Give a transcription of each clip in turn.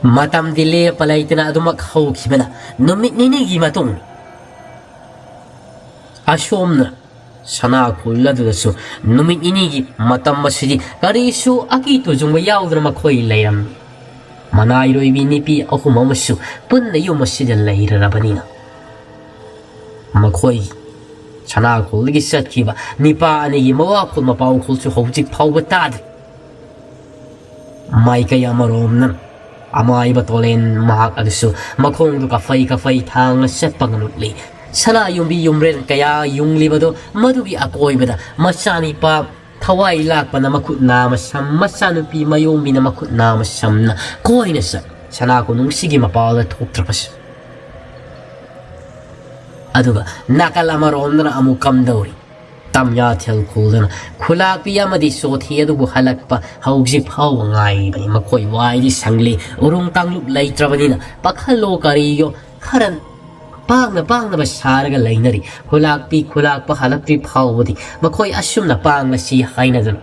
matam dile palay tina adumak hawkibana numit ninigi matong asyom na sana kulladurasu numit inigi matam masidi karisu akito jungba yaudra makoy layram manayro ibinipi ahum amasu punna yumasida layrarabanina makoy sana kullagi satkiba nipa anigi mawakul mapaw kulsu hawjik pawbatad may kaya maromnan amay batolen mahak adusu makong du kafay thang set panganutli sana yumbi yumren kaya yung libado madugi akoy bada masani pa thawai lak pa na makut na masam masanupi mayumbi na makut na masam na koy na sa sana ko nung sige mapawala tuk trapas aduga nakalamarom na amukam dawri tamya tel kuldana khulak piya madi sothi adu halak pa hauji phau ngai bani makoi wai di sangli urung tanglup lai trabanina pakhalo kariyo kharan pang na ba saraga lainari khulak pa halak pi phau bodi makoi asum na pang na si haina dan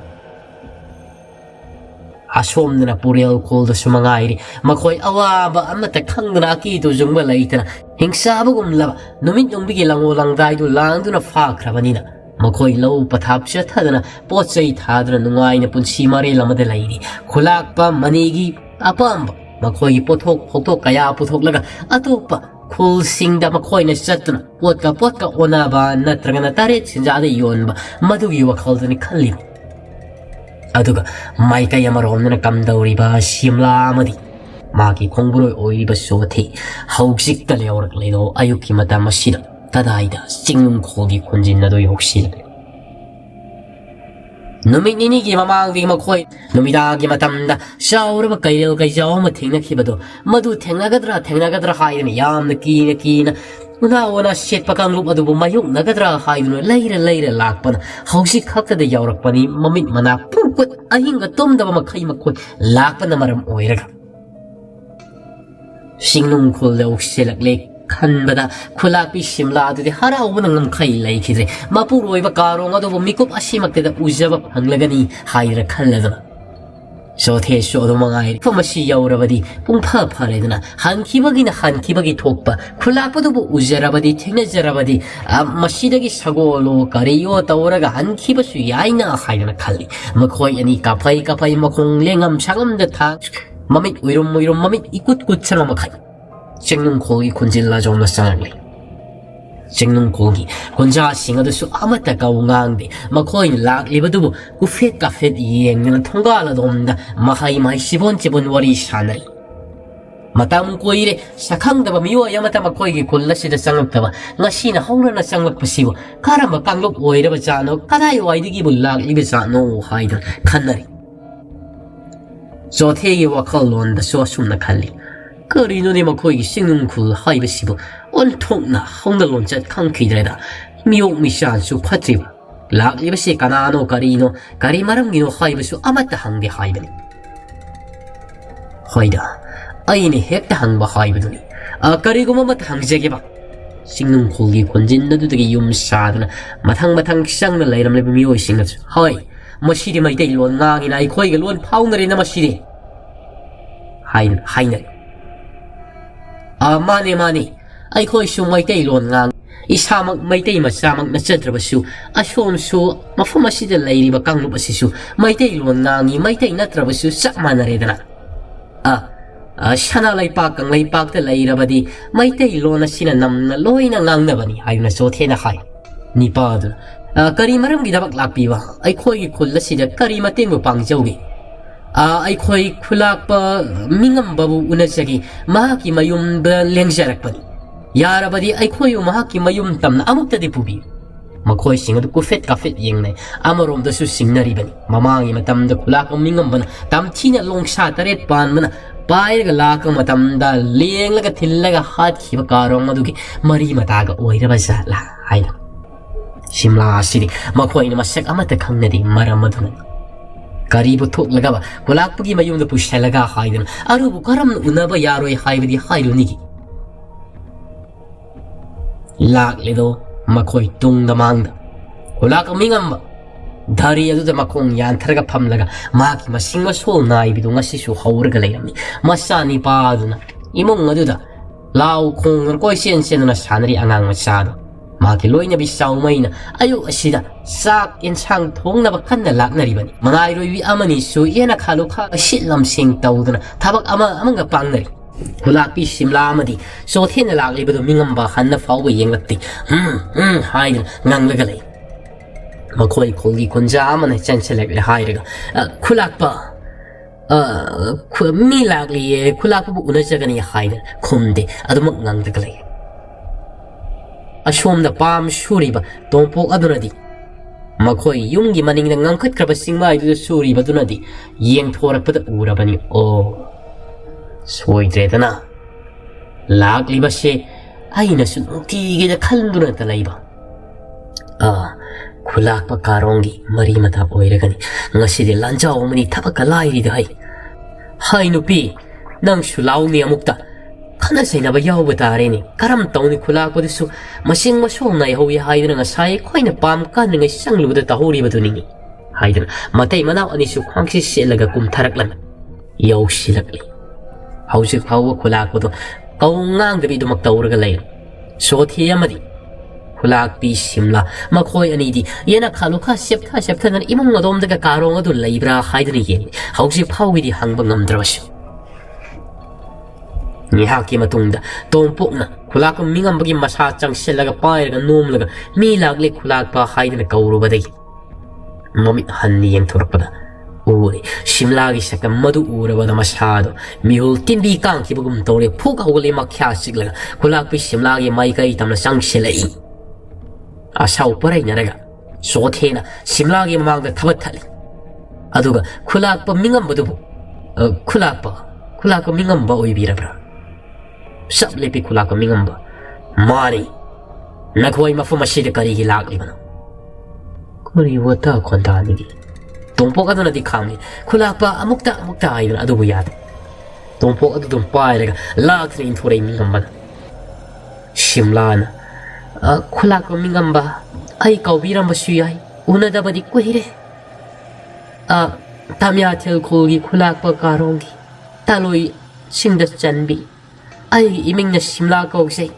asom na purial kulda sumangairi makoi awaba amata khangna ki to jungba laitana hingsa bagum laba numit yung bigi langolang dai du lang du na fakrabanina makoy lau pathap siya thadana potsay thadana nungay na punsi mare lamada layni khulak pa manigi apamba makoy pothok kaya puthok laga atopa khul singda makoy na satna potka ona ba natraga na tarit sinjada yon ba madugi wakal ni khalim aduga may kaya marom na kamdawri ba simla amadi maki khongburoy oiriba sothi haugsik talewrak ledo ayuki mata masida tadaida singnum khogi khunjin na do yoksil numit ninigi mamang di makoy numidagi matamda shauraba kairel kai jaw ma thengna khibado madu thengnagadra haidani yamna kina una shet pakang lup adu mayuk nagadra haidunu leira lakpan hausi khakta de yawrakpani mamit mana purput ahinga tomda makai makoy lakpan maram oiraga singnum khul de okselak lek khanbada khulak pi simla adu de haraubana ngam khai laikhidre mapuroi ba karong adu mikup asimak te da ujaba hanglagani haira khalladana so the so do mangai famasi yaurabadi pungpha pharedana hankibagi thokpa khulak padu bu ujarabadi thengna jarabadi masidagi sagolo kariyo tawraga hankibasu yaina haidana khalli makhoi ani kapai makhong lengam sangam da tha mamit uirum mamit ikut chama makai Jengnung kogi kunjilla jomna sangarli Jengnung kogi kunja singadu su amata kaungang makoy lak libadubu kufet kafet yeng na thongala domda mahai sibon wari sanari matam koire sakhang daba miwa yamata makoy gi kulla sida sangap daba ngasi na hongna na sangap pasibo karama kanglop oira ba jano kadai waidigi bulak libe jano haidan khanari Zothegi wakal lon da so sumna khalli Karino ni makoy singnung kul haiba sibo on thong na hongda lonchat khang khidreda miyok mishan su phatriba lak liba se kanano kari maram gino haiba su amata hangde haibani hoida aini hekta hangba haibaduni kari guma mat hangjege ba singnung kulgi konjin na dudagi yum sadna mathang kisang na lairam leba miyoy singat hoi masiri maitay lon ngangi na ikoy galon paunari na masiri haina mani ay koy su maitay lon ngang isamak maitay masamak na chadrabasu asom su mafumasida layriba kanglubasisu maitay lon ngangi maitay natrabasu sakmana redana sana laypak ang laypak ta layrabadi maitay lon sina namna loy na ngangnabani ayun na sote na hay ni padu kari maram gidabak lakpiba ay koy kulla sida kari matingo pangjawgi ay koy kulak pa mingam babu unasagi mahaki mayum ba lengjarakpani yarabadi ay koy mahaki mayum tamna amukta de pubi makoy singadu kufet kafet yengnay amarom da su singnaribani mamangi matamda kulak ang mingam bana tamtina longsa taret pan mana pairaga lakang matamda lenglaga thillaga hat khiba karong adugi mari mataga oiraba jala haina simla asiri makoy na masak amata khangnadi maramaduna karibu thok lagaba kulakpugi mayumda pushalaga haidan arubu karam unaba yaroi haibadi hairunigi lak ledo makoy tung damangda kulak amingamba ꯙꯔꯤ ꯑꯗꯨꯗ ꯃꯈꯣꯡ ꯌꯥꯟꯊꯔꯒ ꯐꯝꯂꯒ ꯃꯍꯥꯛꯀꯤ ꯃꯁꯤꯡ ꯃꯁꯣꯜ ꯅꯥꯏꯕꯤꯗꯨ ꯉꯁꯤꯁꯨ ꯍꯧꯔꯒ ꯂꯩꯔꯝꯃꯤ ꯃꯆꯥꯅꯤꯄꯥꯗꯨꯅ ꯏꯃꯨꯡ ꯑꯗꯨꯗ ꯂꯥꯎ ꯈꯣꯡꯗꯨꯅ ꯀꯣꯏꯆꯦꯟ ꯆꯦꯟꯗꯨꯅ ꯁꯥꯟꯅꯔꯤ ꯑꯉꯥꯡ ꯃꯆꯥꯗꯣ ꯃꯍꯥꯛꯀꯤ ꯂꯣꯏꯅꯕꯤ ꯆꯥꯎꯃꯩꯅ ꯑꯌꯨꯛ ꯑꯁꯤꯗ ꯆꯥꯛ ꯌꯦꯟꯁꯥꯡ ꯊꯣꯡꯅꯕ ꯀꯟꯅ ꯂꯥꯛꯅꯔꯤꯕꯅꯤ ꯃꯉꯥꯏꯔꯣꯏꯕꯤ ꯑꯃꯅꯤꯁꯨ ꯌꯦꯅ ꯈꯥꯂꯨꯈꯥ ꯁꯤꯠ ꯂꯝꯁꯤꯡ ꯇꯧꯗꯨꯅ ꯊꯕꯛ ꯑꯃꯒ ꯄꯥꯡꯅꯔꯤ ꯈꯨꯂꯥꯛꯄꯤ ꯁꯤꯝꯂꯥ ꯑꯃꯗꯤ ꯆꯣꯊꯦꯅ ꯂꯥꯛꯂꯤꯕꯗꯨ ꯃꯤꯉꯝꯕ ꯍꯟꯅ ꯐꯥꯎꯕ ꯌꯦꯡꯂꯛꯇꯦ ꯍꯥꯏꯗꯨꯅ ꯉꯥꯡꯂꯒ ꯂꯩ ꯃꯈꯣꯏ ꯈꯣꯜꯒꯤ ꯈꯨꯟꯖꯥ ꯑꯃꯅ ꯆꯪꯁꯤꯜꯂꯛꯂꯦ ꯍꯥꯏꯔꯒ ꯈꯨꯂꯥꯛꯄ ꯃꯤ ꯂꯥꯛꯂꯤꯌꯦ ꯈꯨꯂꯥꯛꯄꯕꯨ ꯎꯅꯖꯒꯅꯤ ꯍꯥꯏꯗꯅ ꯈꯨꯝꯗꯦ ꯑꯗꯨꯃꯛ ꯉꯥꯡꯂꯒ ꯂꯩ ꯑꯁꯣꯝꯗ ꯄꯥꯝ ꯁꯨꯔꯤꯕ ꯇꯣꯝꯄꯣꯛ ꯑꯗꯨꯅꯗꯤ ꯃꯈꯣꯏ ꯌꯨꯝꯒꯤ ꯃꯅꯤꯡꯗ ꯉꯝꯈꯠꯈ꯭ꯔꯕ ꯆꯤꯡꯃꯥꯏꯗꯨꯗ ꯁꯨꯔꯤꯕꯗꯨꯅꯗꯤ ꯌꯦꯡꯊꯣꯔꯛꯄꯗ ꯎꯔꯕꯅꯤ ꯑꯣ ꯁꯣꯏꯗ꯭ꯔꯦꯗꯅ ꯂꯥꯛꯂꯤꯕꯁꯦ ꯑꯩꯅꯁꯨ ꯅꯨꯡꯇꯤꯒꯤꯗ ꯈꯟꯗꯨꯅꯇ ꯂꯩꯕ ꯈꯨꯂꯥꯛꯄ ꯀꯥꯔꯣꯡꯒꯤ ꯃꯔꯤ ꯃꯇꯥ ꯑꯣꯏꯔꯒꯅꯤ ꯉꯁꯤꯗꯤ ꯂꯥꯟꯖꯥꯎ ꯑꯃꯅꯤ ꯊꯕꯛꯀ ꯂꯥꯏꯔꯤꯗ ꯍꯥꯏ ꯅꯨꯄꯤ ꯅꯪꯁꯨ ꯂꯥꯎꯅꯤ ꯑꯃꯨꯛꯇ ꯈꯟꯅ ꯆꯩꯅꯕ ꯌꯥꯎꯕ ꯇꯥꯔꯦꯅꯦ ꯀꯔꯝ ꯇꯧꯅꯤ ꯈꯨꯂꯥꯛꯄꯗꯨꯁꯨ ꯃꯁꯤꯡ ꯃꯁꯣꯜ ꯅꯥꯏꯍꯧꯏ ꯍꯥꯏꯗꯨꯅ ꯉꯁꯥꯏ ꯑꯩꯈꯣꯏꯅ ꯄꯥꯝ ꯀꯥꯟꯅꯉꯩ ꯆꯪꯂꯨꯕꯗ ꯇꯧꯍꯧꯔꯤꯕꯗꯨꯅꯤ ꯍꯥꯏꯗꯨꯅ ꯃꯇꯩ ꯃꯅꯥꯎ ꯑꯅꯤꯁꯨ ꯈ꯭ꯋꯥꯡꯁꯤ ꯁꯦꯠꯂꯒ ꯀꯨꯝꯊꯔꯛꯂꯝꯃꯤ ꯌꯧꯁꯤꯜꯂꯛꯂꯤ ꯍꯧꯖꯤꯛ ꯐꯥꯎꯕ ꯈꯨꯂꯥꯛꯄꯗꯣ ꯀꯧ ꯉꯥꯡꯗꯕꯤꯗꯨꯃꯛ ꯇꯧꯔꯒ ꯂꯩꯔꯦ ꯁꯣꯊꯤ ꯑꯃꯗꯤ ꯈꯨꯂꯥꯛꯄꯤ ꯁꯤꯝꯂꯥ ꯃꯈꯣꯏ ꯑꯅꯤꯗꯤ ꯌꯦꯅ ꯈꯥꯂꯨꯈꯥ ꯆꯦꯞꯊꯗꯅ ꯏꯃꯨꯡ ꯑꯗꯣꯝꯗꯒ ꯀꯥꯔꯣꯡ ꯑꯗꯨ ꯂꯩꯕ꯭ꯔꯥ ꯍꯥꯏꯗꯨꯅ ꯌꯦꯡꯂꯤ ꯍꯧꯖꯤꯛ ꯐꯥꯎꯕꯗꯤ ꯍꯪꯕ ꯉꯝꯗ꯭ꯔꯕꯁꯨ ꯉꯥꯏꯍꯥꯛꯀꯤ ꯃꯇꯨꯡꯗ ꯇꯣꯝꯄꯣꯛꯅ ꯈꯨꯂꯥꯛꯄ ꯃꯤꯉꯝꯕꯒꯤ ꯃꯁꯥ ꯆꯪꯁꯤꯜꯂꯒ ꯄꯥꯏꯔꯒ ꯅꯣꯝꯂꯒ ꯃꯤ ꯂꯥꯛꯂꯦ ꯈꯨꯂꯥꯛꯄ ꯍꯥꯏꯗꯨꯅ ꯀꯧꯔꯨꯕꯗꯒꯤ ꯃꯃꯤꯠ ꯍꯟꯅ ꯌꯦꯡꯊꯣꯔꯛꯄꯗ ꯎꯔꯦ ꯁꯤꯝꯂꯥꯒꯤ ꯁꯛꯇꯝ ꯃꯗꯨ ꯎꯔꯕꯗ ꯃꯁꯥꯗꯣ ꯃꯤꯍꯨꯜ ꯇꯤꯟꯕꯤ ꯀꯥꯡꯈꯤꯕꯒꯨꯝ ꯇꯧꯔꯦ ꯐꯨꯛ ꯍꯧꯒꯠꯂꯦ ꯃꯈ꯭ꯌꯥ ꯆꯤꯛꯂꯒ ꯈꯨꯂꯥꯛꯄꯤ ꯁꯤꯝꯂꯥꯒꯤ ꯃꯥꯏꯀꯩ ꯇꯝꯅ ꯆꯪꯁꯤꯜꯂꯛꯏ ꯑꯁꯥꯎ ꯄꯔꯩꯅꯔꯒ ꯆꯣꯊꯦꯅ ꯁꯤꯝꯂꯥꯒꯤ ꯃꯃꯥꯡꯗ ꯊꯕꯠ ꯑꯗꯨꯒ ꯈꯨꯂꯥꯛꯄ ꯃꯤꯉꯝꯕꯗꯨꯕꯨ ꯈꯨꯂꯥꯛꯄ ꯃꯤꯉꯝꯕ ꯑꯣꯏꯕꯤꯔꯕ꯭ꯔꯥ ꯆꯞ ꯂꯦꯞꯄꯤ ꯈꯨꯂꯥꯛꯄ ꯃꯤꯉꯝꯕ ꯃꯥꯅꯤ ꯅꯈꯣꯏ ꯃꯐꯝ ꯑꯁꯤꯗ ꯀꯔꯤꯒꯤ ꯂꯥꯛꯂꯤꯕꯅꯣ ꯀꯔꯤ ꯋꯥꯇꯥ ꯈꯣꯟꯊꯥꯅꯤꯒꯤ ꯇꯣꯝꯄꯣꯛ ꯑꯗꯨꯅꯗꯤ ꯈꯥꯝꯃꯤ ꯈꯨꯂꯥꯛꯄ ꯑꯃꯨꯛꯇ ꯍꯥꯏꯗꯨꯅ ꯑꯗꯨꯕꯨ ꯌꯥꯗꯦ ꯇꯣꯝꯄꯣꯛ ꯑꯗꯨ ꯑꯗꯨꯝ ꯄꯥꯏꯔꯒ ꯂꯥꯛꯇꯨꯅ ꯏꯟꯊꯣꯔꯛꯏ ꯃꯤꯉꯝꯕꯅ ꯁꯤꯝꯂꯥꯅ ꯈꯨꯂꯥꯛꯄ ꯃꯤꯉꯝꯕ ꯑꯩ ꯀꯥꯎꯕꯤꯔꯝꯕꯁꯨ ꯌꯥꯏ ꯎꯅꯗꯕꯗꯤ ꯀꯨꯏꯔꯦ ꯇꯥꯝꯌꯥꯊꯦꯜ ꯈꯨꯜꯒꯤ ꯈꯨꯂꯥꯛꯄ ꯀꯥꯔꯣꯡꯒꯤ ꯇꯥꯂꯣꯏ ꯁꯤꯡꯗ ꯆꯟꯕꯤ ꯑꯩꯒꯤ ꯏꯃꯤꯡꯅ ꯁꯤꯝꯂꯥ ꯀꯧꯖꯩ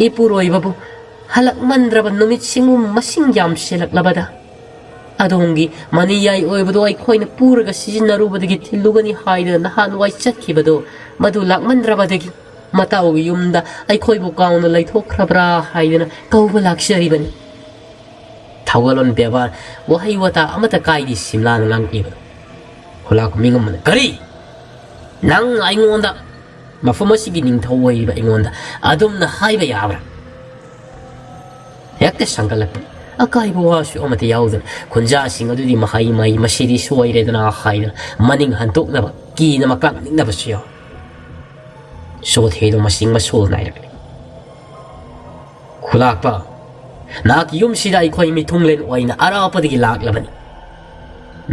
ꯏꯄꯨꯔꯣꯏꯕꯕꯨ ꯍꯜꯂꯛꯃꯟꯗ꯭ꯔꯕ ꯅꯨꯃꯤꯠꯁꯤꯡꯕꯨ ꯃꯁꯤꯡ ꯌꯥꯝꯁꯤꯜꯂꯛꯂꯕꯗ ꯑꯗꯣꯝꯒꯤ ꯃꯅꯤꯌꯥꯏ ꯑꯣꯏꯕꯗꯣ ꯑꯩꯈꯣꯏꯅ ꯄꯨꯔꯒ ꯁꯤꯖꯤꯟꯅꯔꯨꯕꯗꯒꯤ ꯊꯤꯜꯂꯨꯒꯅꯤ ꯍꯥꯏꯗꯅ ꯅꯍꯥꯟꯋꯥꯏ ꯆꯠꯈꯤꯕꯗꯣ ꯃꯗꯨ ꯂꯥꯛꯃꯟꯗ꯭ꯔꯕꯗꯒꯤ ꯃꯇꯥꯎꯒꯤ ꯌꯨꯝꯗ ꯑꯩꯈꯣꯏꯕꯨ ꯀꯥꯎꯅ ꯂꯩꯊꯣꯛꯈ꯭ꯔꯕ꯭ꯔꯥ ꯍꯥꯏꯗꯅ ꯀꯧꯕ ꯂꯥꯛꯆꯔꯤꯕꯅꯤ ꯊꯧꯒꯜꯂꯣꯟ ꯕꯦꯕꯥꯔ ꯋꯥꯍꯩ ꯋꯥꯇꯥ ꯑꯃꯠꯇ ꯀꯥꯏꯗꯦ ꯁꯤꯝꯂꯥꯅ ꯉꯥꯡꯂꯤꯕꯗꯣ ꯈꯨꯂꯥꯛꯄ ꯃꯤꯉꯝꯕꯅ ꯀꯔꯤ ꯅꯪ ꯑꯩꯉꯣꯟꯗ ꯃꯐꯝ ꯑꯁꯤꯒꯤ ꯅꯤꯡꯊꯧ ꯑꯣꯏꯔꯤꯕ ꯑꯩꯉꯣꯟꯗ ꯑꯗꯨꯝꯅ ꯍꯥꯏꯕ ꯌꯥꯕ꯭ꯔꯥ ꯍꯦꯛꯇ ꯁꯪꯒꯠꯂꯛꯄꯅꯤ ꯑꯀꯥꯏꯕ ꯋꯥꯁꯨ ꯑꯃꯠꯇ ꯌꯥꯎꯗꯅ ꯈꯨꯟꯖꯥꯁꯤꯡ ꯑꯗꯨꯗꯤ ꯃꯍꯩ ꯃꯁꯤꯗꯤ ꯁꯣꯏꯔꯦꯗꯅ ꯍꯥꯏꯗꯅ ꯃꯅꯤꯡ ꯍꯟꯇꯣꯛꯅꯕ ꯀꯤꯅ ꯃꯀꯥꯛꯅꯤꯡꯅꯕꯁꯨ ꯌꯥꯎ ꯆꯣꯊꯦꯗꯣ ꯃꯁꯤꯡ ꯃꯁꯣꯜ ꯅꯥꯏꯔꯛꯂꯤ ꯈꯨꯂꯥꯛꯄ ꯅꯍꯥꯛꯀꯤ ꯌꯨꯝꯁꯤꯗ ꯑꯩꯈꯣꯏ ꯃꯤꯊꯨꯡꯂꯦꯟ ꯑꯣꯏꯅ ꯑꯔꯥꯞꯄꯗꯒꯤ ꯂꯥꯛꯂꯕꯅꯤ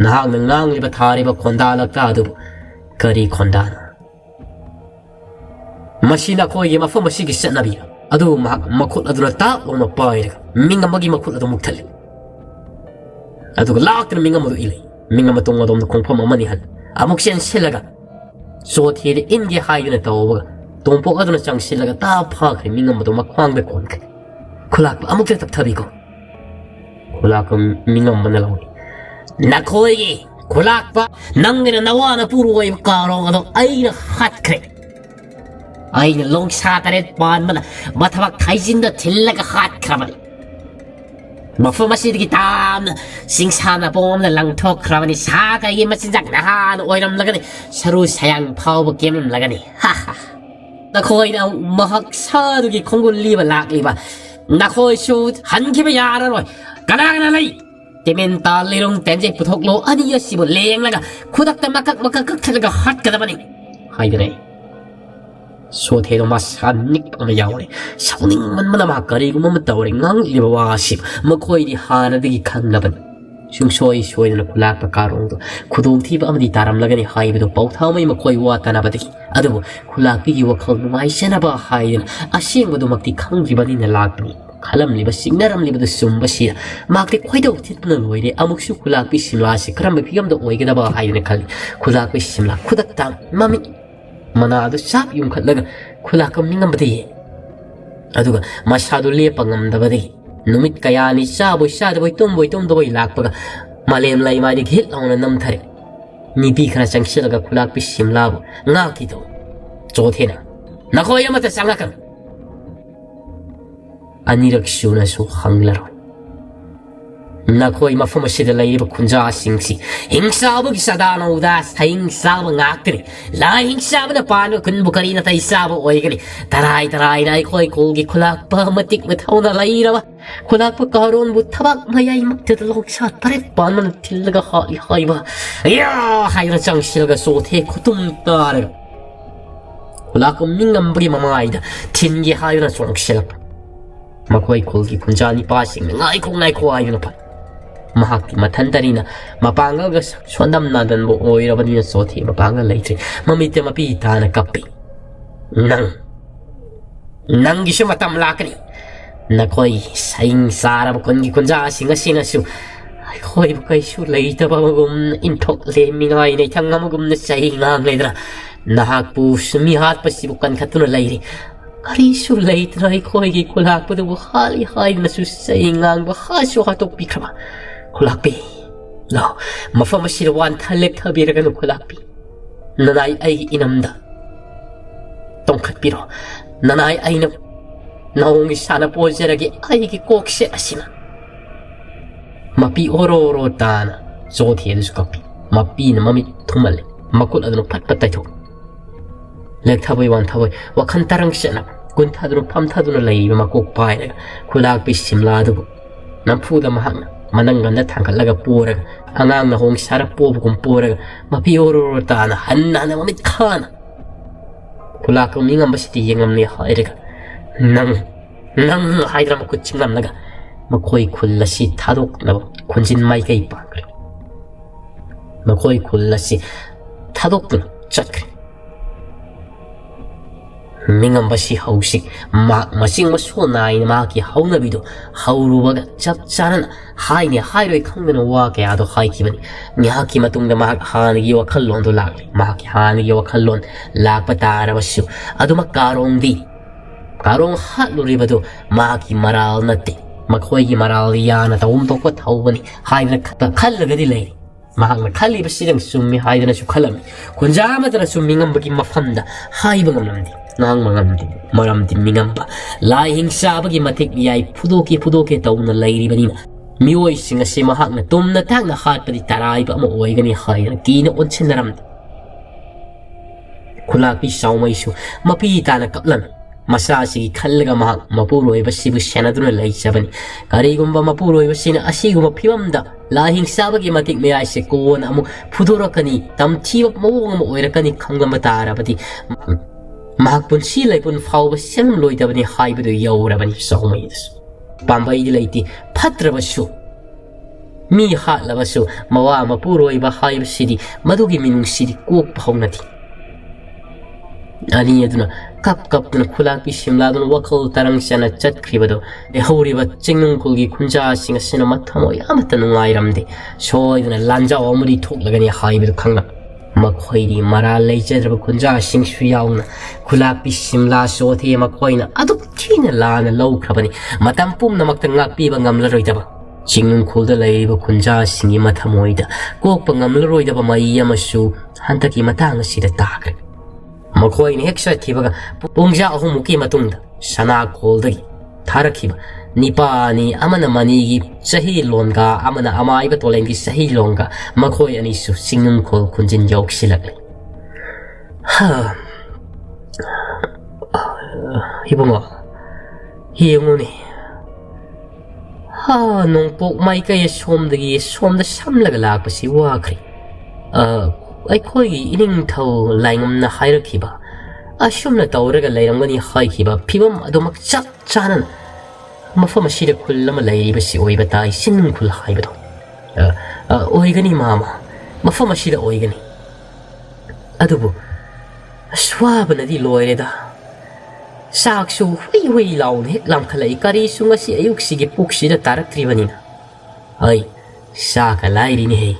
ꯅꯍꯥꯛꯅ ꯉꯥꯡꯂꯤꯕ ꯊꯥꯔꯤꯕ ꯈꯣꯟꯗꯥ ꯂꯛꯇꯥ ꯑꯗꯨꯕꯨ ꯀꯔꯤ ꯈꯣꯟꯗꯥꯅꯣ ꯃꯁꯤ ꯅꯈꯣꯏꯒꯤ ꯃꯐꯝ ꯑꯁꯤꯒꯤ ꯆꯠꯅꯕꯤ ꯑꯗꯨꯕꯨ ꯃꯍꯥꯛ ꯃꯈꯨꯠ ꯑꯗꯨꯅ ꯇꯥꯞ ꯂꯥꯎꯅ ꯄꯥꯏꯔꯒ ꯃꯤꯉꯝꯕꯒꯤ ꯃꯈꯨꯠ ꯑꯗꯨ ꯃꯨꯛꯊꯠꯂꯤ ꯑꯗꯨꯒ ꯂꯥꯛꯇꯨꯅ ꯃꯤꯉꯝꯕꯗꯨ ꯏꯜꯂꯤ ꯃꯤꯉꯝꯕ ꯇꯨꯡ ꯑꯗꯣꯝꯗ ꯈꯣꯡꯐꯝ ꯑꯃꯅꯤ ꯍꯜ ꯑꯃꯨꯛ ꯆꯦꯟꯁꯤꯜꯂꯒ ꯆꯣꯊꯦꯗ ꯏꯟꯒꯦ ꯍꯥꯏꯗꯨꯅ ꯇꯧꯕꯒ ꯇꯣꯝꯄꯣꯛ ꯑꯗꯨꯅ ꯆꯪꯁꯤꯜꯂꯒ ꯇꯥꯞ ꯐꯥꯈ꯭ꯔꯦ ꯃꯤꯉꯝꯕꯗꯨ ꯃꯈ꯭ꯋꯥꯡꯗ ꯀꯣꯟꯈ꯭ꯔꯦ ꯈꯨꯂꯥꯛꯄ ꯑꯃꯨꯛꯇ ꯇꯞꯊꯕꯤꯀꯣ ꯈꯨꯂꯥꯛꯄ ꯃꯤꯉꯝꯕꯅ ꯂꯧꯏ ꯅꯈꯣꯏꯒꯤ ꯈꯨꯂꯥꯛꯄ ꯅꯪꯒꯤꯅ ꯅꯋꯥꯅ ꯄꯨꯔꯣꯏꯕ ꯀꯥꯔꯣꯡ ꯑꯗꯣ ꯑꯩꯅ ꯍꯥꯠꯈ꯭ꯔꯦ ꯑꯩꯅ ꯂꯣꯡꯁꯥ ꯇꯔꯦꯠ ꯄꯥꯟꯕꯅ ꯃꯊꯕꯛ ꯊꯩꯖꯤꯟꯗ ꯊꯤꯜꯂꯒ ꯍꯥꯠꯈ꯭ꯔꯕꯅꯤ ꯃꯐꯝ ꯑꯁꯤꯗꯒꯤ ꯇꯥꯝꯅ ꯆꯤꯡꯁꯥꯅ ꯄꯣꯝꯅ ꯂꯪꯊꯣꯛꯈ꯭ꯔꯕꯅꯤ ꯁꯥ ꯀꯩꯒꯤ ꯃꯆꯤꯟꯖꯥꯛ ꯅꯍꯥꯟ ꯑꯣꯏꯔꯝꯂꯒꯅꯤ ꯁꯔꯨ ꯁꯌꯥꯡ ꯐꯥꯎꯕ ꯀꯦꯝꯂꯝꯂꯒꯅꯤ ꯅꯈꯣꯏꯅ ꯃꯍꯥꯛ ꯁꯥꯗꯨꯒꯤ ꯈꯣꯡꯒꯨꯜ ꯂꯤꯕ ꯂꯥꯛꯂꯤꯕ ꯅꯈꯣꯏꯁꯨ ꯍꯟꯈꯤꯕ ꯌꯥꯔꯔꯣꯏ ꯀꯅꯥ ꯂꯩ ꯇꯦꯃꯦꯟꯇꯥ ꯂꯤꯔꯨꯡ ꯇꯦꯟꯖꯩ ꯄꯨꯊꯣꯛꯂꯣ ꯑꯅꯤ ꯑꯁꯤꯕꯨ ꯂꯦꯡꯂꯒ ꯈꯨꯗꯛꯇ ꯃꯀꯛ ꯀꯛꯊꯠꯂꯒ ꯍꯥꯠꯀꯗꯕꯅꯤ ꯍꯥꯏꯗꯨꯅ ꯆꯣꯊꯦꯗꯣ ꯃꯁꯥ ꯅꯤꯛꯄ ꯑꯃ ꯌꯥꯎꯔꯦ ꯁꯥꯎꯅꯤꯡꯃꯟꯕꯅ ꯃꯍꯥꯛ ꯀꯔꯤꯒꯨꯝꯕ ꯑꯃ ꯇꯧꯔꯦ ꯉꯥꯡꯂꯤꯕ ꯋꯥꯁꯤ ꯃꯈꯣꯏꯗꯤ ꯍꯥꯟꯅꯗꯒꯤ ꯈꯪꯂꯕꯅꯤ ꯁꯨꯡꯁꯣꯏ ꯁꯣꯏꯗꯅ ꯈꯨꯂꯥꯛꯄ ꯀꯥꯔꯣꯡꯗꯣ ꯈꯨꯗꯣꯡꯊꯤꯕ ꯑꯃꯗꯤ ꯇꯥꯔꯝꯂꯒꯅꯤ ꯍꯥꯏꯕꯗꯨ ꯄꯥꯎꯊꯥꯃꯩ ꯃꯈꯣꯏ ꯋꯥ ꯇꯥꯅꯕꯗꯒꯤ ꯑꯗꯨꯕꯨ ꯈꯨꯂꯥꯛꯄꯤꯒꯤ ꯋꯥꯈꯜ ꯅꯨꯡꯉꯥꯏꯖꯅꯕ ꯍꯥꯏꯗꯅ ꯑꯁꯦꯡꯕꯗꯨꯃꯛꯇꯤ ꯈꯪꯗ꯭ꯔꯤꯕꯅꯤꯅ ꯂꯥꯛꯄꯅꯤ ꯈꯜꯂꯝꯂꯤꯕ ꯆꯤꯡꯅꯔꯝꯂꯤꯕꯗꯨ ꯆꯨꯝꯕꯁꯤꯗ ꯃꯍꯥꯛꯇꯤ ꯈꯣꯏꯗꯧ ꯊꯤꯠꯄꯅ ꯂꯣꯏꯔꯦ ꯑꯃꯨꯛꯁꯨ ꯈꯨꯂꯥꯛꯄꯤ ꯁꯤꯝꯂꯥꯁꯤ ꯀꯔꯝꯕ ꯐꯤꯕꯝꯗ ꯑꯣꯏꯒꯗꯕ ꯍꯥꯏꯗꯨꯅ ꯈꯜꯂꯤ ꯈꯨꯂꯥꯛꯄꯤ ꯁꯤꯝꯂꯥ ꯈꯨꯗꯛꯇ ꯃꯃꯤꯠ ꯃꯅꯥ ꯑꯗꯨ ꯆꯥꯞ ꯌꯨꯡꯈꯠꯂꯒ ꯈꯨꯂꯥꯛꯄ ꯅꯤꯡꯉꯝꯕꯗꯒꯤ ꯑꯗꯨꯒ ꯃꯁꯥꯗꯨ ꯂꯦꯞꯄ ꯉꯝꯗꯕꯗꯒꯤ ꯅꯨꯃꯤꯠ ꯀꯌꯥꯅꯤ ꯆꯥꯕꯣꯏ ꯆꯥꯗꯕꯣꯏ ꯇꯨꯝꯕꯣꯏ ꯂꯥꯛꯄꯒ ꯃꯥꯂꯦꯝ ꯂꯩꯃꯥꯏꯗꯒꯤ ꯍꯤꯠ ꯂꯥꯎꯅ ꯅꯝꯊꯔꯦ ꯅꯨꯄꯤ ꯈꯔ ꯆꯪꯁꯤꯜꯂꯒ ꯈꯨꯂꯥꯛꯄꯤ ꯁꯤꯝꯂꯥꯕꯨ ꯉꯥꯛꯈꯤꯗꯧ ꯆꯣꯊꯦꯅ ꯅꯈꯣꯏ ꯑꯃꯠꯇ ꯆꯪꯉꯛꯀꯅꯨ ꯑꯅꯤꯔꯛ ꯁꯨꯅꯁꯨ ꯍꯪꯂꯔꯣꯏ ꯅꯈꯣꯏ ꯃꯐꯝ ꯑꯁꯤꯗ ꯂꯩꯔꯤꯕ ꯈꯨꯟꯖꯥꯁꯤꯡꯁꯤ ꯍꯤꯡꯁꯥꯕꯒꯤ ꯆꯥꯗꯥꯅꯧꯗ ꯁꯍꯤꯡ ꯆꯥꯕ ꯉꯥꯛꯇꯅꯤ ꯂꯥꯏ ꯍꯤꯡꯁꯥꯕꯅ ꯄꯥꯟꯕ ꯈꯨꯟꯕꯨ ꯀꯔꯤ ꯅꯥꯇꯩ ꯆꯥꯕ ꯑꯣꯏꯒꯅꯤ ꯇꯔꯥꯏꯅ ꯑꯩꯈꯣꯏ ꯀꯣꯜꯒꯤ ꯈꯨꯂꯥꯛꯄ ꯃꯇꯤꯛ ꯃꯊꯧꯅ ꯂꯩꯔꯕ ꯈꯨꯂꯥꯛꯄ ꯀꯥꯔꯣꯟꯕꯨ ꯊꯕꯛ ꯃꯌꯥꯏꯃꯛꯇꯗ ꯂꯧꯁꯥ ꯇꯔꯦꯠ ꯄꯥꯟꯕꯅ ꯊꯤꯜꯂꯒ ꯍꯥꯠꯂꯤ ꯍꯥꯏꯕ ꯌꯥ ꯍꯥꯏꯗꯨꯅ ꯆꯪꯁꯤꯜꯂꯒ ꯆꯣꯊꯦ ꯈꯨꯇꯨꯝ ꯇꯥꯔꯒ ꯈꯨꯂꯥꯛꯄ ꯅꯤꯡꯉꯝꯕꯒꯤ ꯃꯃꯥꯏꯗ ꯊꯤꯟꯒꯦ ꯍꯥꯏꯗꯨꯅ ꯆꯣꯡꯁꯤꯜꯂꯛꯄ ꯃꯈꯣꯏ ꯈꯨꯜꯒꯤ ꯈꯨꯟꯖꯥ ꯅꯤꯄꯥꯁꯤꯡꯅ ꯉꯥꯏꯈꯣ ꯍꯥꯏꯗꯨꯅ ꯐꯩ ꯃꯍꯥꯛꯀꯤ ꯃꯊꯟꯇꯅꯤꯅ ꯃꯄꯥꯡꯒꯜꯒ ꯁꯣꯟꯗꯝ ꯅꯥꯗꯟꯕ ꯑꯣꯏꯔꯕꯅꯤꯅ ꯆꯣꯊꯦ ꯃꯄꯥꯡꯒꯜ ꯂꯩꯇ꯭ꯔꯦ ꯃꯃꯤꯠꯇ ꯃꯄꯤ ꯇꯥꯅ ꯀꯞꯄꯤ ꯅꯪꯒꯤꯁꯨ ꯃꯇꯝ ꯂꯥꯛꯀꯅꯤ ꯅꯈꯣꯏ ꯁꯍꯤꯡ ꯆꯥꯔꯕ ꯈꯨꯟꯒꯤ ꯈꯨꯟꯖꯥꯁꯤꯡ ꯑꯁꯤꯅꯁꯨ ꯑꯩꯈꯣꯏꯕꯨ ꯀꯩꯁꯨ ꯂꯩꯇꯕ ꯑꯃꯒꯨꯝꯅ ꯏꯟꯊꯣꯛ ꯂꯦꯝꯃꯤꯉꯥꯏ ꯅꯩꯊꯪ ꯑꯃꯒꯨꯝꯅ ꯆꯍꯤ ꯉꯥꯡꯂꯦꯗꯅ ꯅꯍꯥꯛꯄꯨ ꯃꯤ ꯍꯥꯠꯄꯁꯤꯕꯨ ꯀꯟꯈꯠꯇꯨꯅ ꯂꯩꯔꯤ ꯀꯔꯤꯁꯨ ꯂꯩꯇꯅ ꯑꯩꯈꯣꯏꯒꯤ ꯈꯨꯂꯥꯛꯄꯗꯨꯕꯨ ꯍꯥꯠꯂꯤ ꯍꯥꯏꯗꯨꯅꯁꯨ ꯆꯍꯤ ꯉꯥꯡꯕ ꯍꯥꯠꯁꯨ ꯍꯥꯠꯇꯣꯛꯄꯤꯈ꯭ꯔꯕ ꯈꯨꯂꯥꯛꯄꯤ ꯂꯥꯎ ꯃꯐꯝ ꯑꯁꯤꯗ ꯋꯥꯟꯊ ꯂꯦꯞꯊꯕꯤꯔꯒꯅꯨ ꯈꯨꯂꯥꯛꯄꯤ ꯅꯅꯥꯏ ꯑꯩꯒꯤ ꯏꯅꯝꯗ ꯇꯣꯡꯈꯠꯄꯤꯔꯣ ꯅꯅꯥꯏ ꯑꯩꯅ ꯅꯥꯎꯡꯒꯤ ꯁꯥꯟꯅ ꯄꯣꯖꯔꯒꯦ ꯑꯩꯒꯤ ꯀꯣꯛꯁꯦ ꯑꯁꯤꯅ ꯃꯄꯤ ꯑꯣꯔꯣ ꯇꯥꯅ ꯆꯣꯊꯦꯗꯨꯁꯨ ꯀꯞꯄꯤ ꯃꯄꯤꯅ ꯃꯃꯤꯠ ꯊꯨꯝꯍꯜꯂꯤ ꯃꯈꯨꯠ ꯑꯗꯨꯅ ꯐꯠ ꯇꯩꯊꯣꯛ ꯂꯦꯛꯊꯕꯣꯏ ꯋꯥꯟꯊꯕꯣꯏ ꯋꯥꯈꯜ ꯇꯔꯪ ꯆꯠꯅꯕ ꯀꯨꯟꯊꯗꯨꯅ ꯐꯝꯊꯗꯨꯅ ꯂꯩꯕ ꯃꯀꯣꯛ ꯄꯥꯏꯔꯒ ꯈꯨꯂꯥꯛꯄꯤ ꯁꯤꯝꯂꯥꯗꯨꯕꯨ ꯅꯝꯐꯨꯗ ꯃꯍꯥꯛꯅ ꯃꯅꯪꯒꯟꯗ ꯊꯥꯡꯒꯠꯂꯒ ꯄꯣꯔꯒ ꯑꯉꯥꯡ ꯅꯍꯣꯡ ꯁꯥꯔꯞ ꯄꯣꯕꯒꯨꯝ ꯄꯣꯔꯒ ꯃꯄꯤ ꯑꯣꯔꯣ ꯇꯥꯅ ꯍꯟꯅ ꯃꯃꯤꯠ ꯈꯥꯅ ꯈꯨꯂꯥꯛꯄ ꯅꯤꯡꯉꯝꯕꯁꯤꯗꯤ ꯌꯦꯡꯉꯝꯂꯦ ꯍꯥꯏꯔꯒ ꯅꯪ ꯍꯥꯏꯗꯅ ꯃꯈꯨꯠ ꯆꯤꯡꯂꯝꯂꯒ ꯃꯈꯣꯏ ꯈꯨꯜ ꯑꯁꯤ ꯊꯥꯗꯣꯛꯅꯕ ꯈꯣꯟꯖꯤꯟ ꯃꯥꯏꯀꯩ ꯄꯥꯡꯈ꯭ꯔꯦ ꯃꯈꯣꯏ ꯈꯨꯜ ꯑꯁꯤ ꯊꯥꯗꯣꯛꯇꯨꯅ ꯆꯠꯈ꯭ꯔꯦ ꯅꯤꯡꯉꯝꯕꯁꯤ ꯍꯧꯖꯤꯛ ꯃꯆꯤꯡ ꯃꯁꯣ ꯅꯥꯏꯅ ꯃꯍꯥꯛꯀꯤ ꯍꯧꯅꯕꯤꯗꯨ ꯍꯧꯔꯨꯕꯒ ꯆꯞ ꯆꯥꯅꯅ ꯍꯥꯏꯔꯣꯏ ꯈꯪꯗꯅ ꯋꯥ ꯀꯌꯥꯗꯣ ꯍꯥꯏꯈꯤꯕꯅꯤ ꯉꯥꯏꯍꯥꯛꯀꯤ ꯃꯇꯨꯡꯗ ꯃꯍꯥꯛ ꯍꯥꯟꯅꯒꯤ ꯋꯥꯈꯜꯂꯣꯟꯗꯨ ꯂꯥꯛꯂꯤ ꯃꯍꯥꯛꯀꯤ ꯍꯥꯟꯅꯒꯤ ꯋꯥꯈꯜꯂꯣꯟ ꯂꯥꯛꯄ ꯇꯥꯔꯕꯁꯨ ꯑꯗꯨꯃꯛ ꯀꯥꯔꯣꯡ ꯍꯥꯠꯂꯨꯔꯤꯕꯗꯨ ꯃꯍꯥꯛꯀꯤ ꯃꯔꯥꯜ ꯅꯠꯇꯦ ꯃꯈꯣꯏꯒꯤ ꯃꯔꯥꯜ ꯌꯥꯅ ꯇꯧꯐꯝ ꯊꯣꯛꯄ ꯊꯧꯕꯅꯤ ꯍꯥꯏꯗꯅ ꯈꯜꯂꯒꯗꯤ ꯂꯩꯔꯤ ꯃꯍꯥꯛꯅ ꯈꯜꯂꯤꯕꯁꯤꯗꯪ ꯆꯨꯝꯃꯤ ꯍꯥꯏꯗꯅꯁꯨ ꯈꯜꯂꯝꯃꯤ ꯈꯨꯟꯖꯥ ꯑꯃꯗꯅ ꯆꯨꯝꯃꯤꯉꯝꯕꯒꯤ ꯃꯐꯝꯗ ꯍꯥꯏꯕ ꯉꯝꯂꯝꯗꯦ ꯉꯥꯡꯕ ꯉꯝꯗꯦ ꯃꯔꯝꯗꯤ ꯃꯤꯉꯝꯕ ꯂꯥꯏ ꯍꯤꯡꯁꯥꯕꯒꯤ ꯃꯇꯤꯛ ꯌꯥꯏ ꯐꯨꯗꯣꯛꯀꯦ ꯇꯧꯅ ꯂꯩꯔꯤꯕꯅꯤꯅ ꯃꯤꯑꯣꯏꯁꯤꯡ ꯑꯁꯤ ꯃꯍꯥꯛꯅ ꯇꯨꯝꯅ ꯇꯥꯡꯅ ꯍꯥꯠꯄꯗꯤ ꯇꯔꯥꯏꯕ ꯑꯃ ꯑꯣꯏꯒꯅꯤ ꯍꯥꯏꯗꯅ ꯀꯤꯅ ꯑꯣꯟꯁꯤꯟꯅꯔꯝꯗꯦ ꯈꯨꯂꯥꯛꯄꯤ ꯆꯥꯎꯃꯩꯁꯨ ꯃꯄꯤ ꯇꯥꯅ ꯀꯞꯂꯝꯃꯤ ꯃꯆꯥꯁꯤꯒꯤ ꯈꯜꯂꯒ ꯃꯍꯥꯛ ꯃꯄꯨꯔꯣꯏꯕꯁꯤꯕꯨ ꯁꯦꯟꯅꯗꯨꯅ ꯂꯩꯖꯕꯅꯤ ꯀꯔꯤꯒꯨꯝꯕ ꯃꯄꯨꯔꯣꯏꯕꯁꯤꯅ ꯑꯁꯤꯒꯨꯝꯕ ꯐꯤꯕꯝꯗ ꯂꯥꯏ ꯍꯤꯡꯁꯥꯕꯒꯤ ꯃꯇꯤꯛ ꯃꯌꯥꯏꯁꯦ ꯀꯣꯟꯅ ꯑꯃꯨꯛ ꯐꯨꯗꯣꯔꯛꯀꯅꯤ ꯇꯝꯊꯤꯕ ꯃꯑꯣꯡ ꯑꯃ ꯑꯣꯏꯔꯛꯀꯅꯤ ꯈꯪꯂꯝꯕ ꯇꯥꯔꯕꯗꯤ ꯃꯍꯥꯛ ꯄꯨꯟꯁꯤ ꯂꯩꯄꯨꯟ ꯐꯥꯎꯕ ꯁꯦꯝꯂꯣꯏꯗꯕꯅꯤ ꯍꯥꯏꯕꯗꯨ ꯌꯧꯔꯕꯅꯤ ꯆꯥꯎꯃꯩꯗꯁꯨ ꯄꯥꯝꯕꯩꯗꯤ ꯂꯩꯇꯦ ꯐꯠꯇ꯭ꯔꯕꯁꯨ ꯃꯤ ꯍꯥꯠꯂꯕꯁꯨ ꯃꯋꯥ ꯃꯄꯨꯔꯣꯏꯕ ꯍꯥꯏꯕꯁꯤꯗꯤ ꯃꯗꯨꯒꯤ ꯃꯤꯅꯨꯡꯁꯤꯗꯤ ꯀꯣꯛꯄ ꯍꯧꯅꯗꯦ ꯑꯅꯤ ꯑꯗꯨꯅ ꯀꯞꯇꯨꯅ ꯈꯨꯂꯥꯛꯄꯤ ꯁꯤꯝꯂꯥꯗꯨꯅ ꯋꯥꯈꯜ ꯇꯔꯪ ꯆꯅ ꯆꯠꯈ꯭ꯔꯤꯕꯗꯨ ꯂꯩꯍꯧꯔꯤꯕ ꯆꯤꯡꯅꯨꯡꯈꯨꯜꯒꯤ ꯈꯨꯟꯖꯥꯁꯤꯡ ꯑꯁꯤꯅ ꯃꯊꯃꯣꯏ ꯑꯃꯠꯇ ꯅꯨꯡꯉꯥꯏꯔꯝꯗꯦ ꯁꯣꯏꯗꯅ ꯂꯥꯟꯖꯥꯎ ꯑꯃꯗꯤ ꯊꯣꯛꯂꯒꯅꯤ ꯍꯥꯏꯕꯗꯨ ꯈꯪꯂꯛ ꯃꯈꯣꯏꯒꯤ ꯃꯔꯥꯜ ꯂꯩꯖꯗ꯭ꯔꯕ ꯈꯨꯟꯖꯥꯁꯤꯡꯁꯨ ꯌꯥꯎꯅ ꯈꯨꯂꯥꯛꯄꯤ ꯁꯤꯝꯂꯥ ꯆꯣꯊꯦ ꯃꯈꯣꯏꯅ ꯑꯗꯨꯛ ꯊꯤꯅ ꯂꯥꯟꯅ ꯂꯧꯈ꯭ꯔꯕꯅꯤ ꯃꯇꯝ ꯄꯨꯝꯅꯃꯛꯇ ꯉꯥꯛꯄꯤꯕ ꯉꯝꯂꯔꯣꯏꯗꯕ ꯆꯤꯡꯅꯨꯡꯈꯨꯜꯗ ꯂꯩꯔꯤꯕ ꯈꯨꯟꯖꯥꯁꯤꯡꯒꯤ ꯃꯊꯃꯣꯏꯗ ꯀꯣꯛꯄ ꯉꯝꯂꯔꯣꯏꯗꯕ ꯃꯩ ꯑꯃꯁꯨ ꯍꯟꯗꯛꯀꯤ ꯃꯇꯥꯡ ꯑꯁꯤꯗ ꯇꯥꯈ꯭ꯔꯦ ꯃꯈꯣꯏꯅ ꯍꯦꯛ ꯆꯠꯈꯤꯕꯒ ꯄꯨꯡꯖꯥ 3ꯃꯨꯛꯀꯤ ꯃꯇꯨꯡꯗ ꯁꯅꯥꯈꯣꯜꯗꯒꯤ ꯊꯥꯔꯛꯈꯤꯕ ꯅꯤꯄꯥꯅꯤ ꯑꯃꯅ ꯃꯅꯤꯒꯤ ꯆꯍꯤ ꯂꯣꯟꯒ ꯑꯃꯅ ꯑꯃꯥꯏꯕ ꯇꯣꯂꯦꯟꯒꯤ ꯆꯍꯤ ꯂꯣꯟꯒ ꯃꯈꯣꯏ ꯑꯅꯤꯁꯨ ꯆꯤꯡꯅꯨꯡꯈꯣꯜ ꯈꯨꯟꯖꯤꯟ ꯌꯧꯁꯤꯜꯂꯛꯂꯤ ꯏꯕꯨꯡꯉꯣ ꯌꯦꯡꯉꯨꯅꯦ ꯅꯣꯡꯄꯣꯛ ꯃꯥꯏꯀꯩ ꯁꯣꯝꯗ ꯁꯝꯂꯒ ꯂꯥꯛꯄꯁꯤ ꯋꯥꯈ꯭ꯔꯦ ꯑꯩꯈꯣꯏꯒꯤ ꯏꯅꯤꯡꯊꯧ ꯂꯥꯏꯉꯝꯅ ꯍꯥꯏꯔꯛꯈꯤꯕ ꯑꯁꯨꯝꯅ ꯇꯧꯔꯒ ꯂꯩꯔꯝꯒꯅꯤ ꯍꯥꯏꯈꯤꯕ ꯐꯤꯕꯝ ꯑꯗꯨꯃꯛ ꯆꯞ ꯆꯥꯅꯅ ꯃꯐꯝ ꯑꯁꯤꯗ ꯈꯨꯜ ꯑꯃ ꯂꯩꯔꯤꯕꯁꯤ ꯑꯣꯏꯕ ꯇꯥꯏ ꯆꯤꯡꯅꯨꯡꯈꯨꯜ ꯍꯥꯏꯕꯗꯣ ꯑꯣꯏꯒꯅꯤ ꯃꯥꯃ ꯃꯐꯝ ꯑꯁꯤꯗ ꯑꯣꯏꯒꯅꯤ ꯑꯗꯨꯕꯨ ꯁ꯭ꯋꯥꯕꯅꯗꯤ ꯂꯣꯏꯔꯦꯗ ꯆꯥꯛꯁꯨ ꯍꯨꯏ ꯍꯨꯏ ꯂꯥꯎꯅ ꯍꯦꯛ ꯂꯥꯝꯈꯠꯂꯛꯏ ꯀꯔꯤꯁꯨ ꯉꯁꯤ ꯑꯌꯨꯛꯁꯤꯒꯤ ꯄꯨꯛꯁꯤꯗ ꯇꯥꯔꯛꯇ꯭ꯔꯤꯕꯅꯤꯅ ꯑꯩ ꯆꯥꯛꯀ ꯂꯥꯏꯔꯤꯅꯦꯍꯦ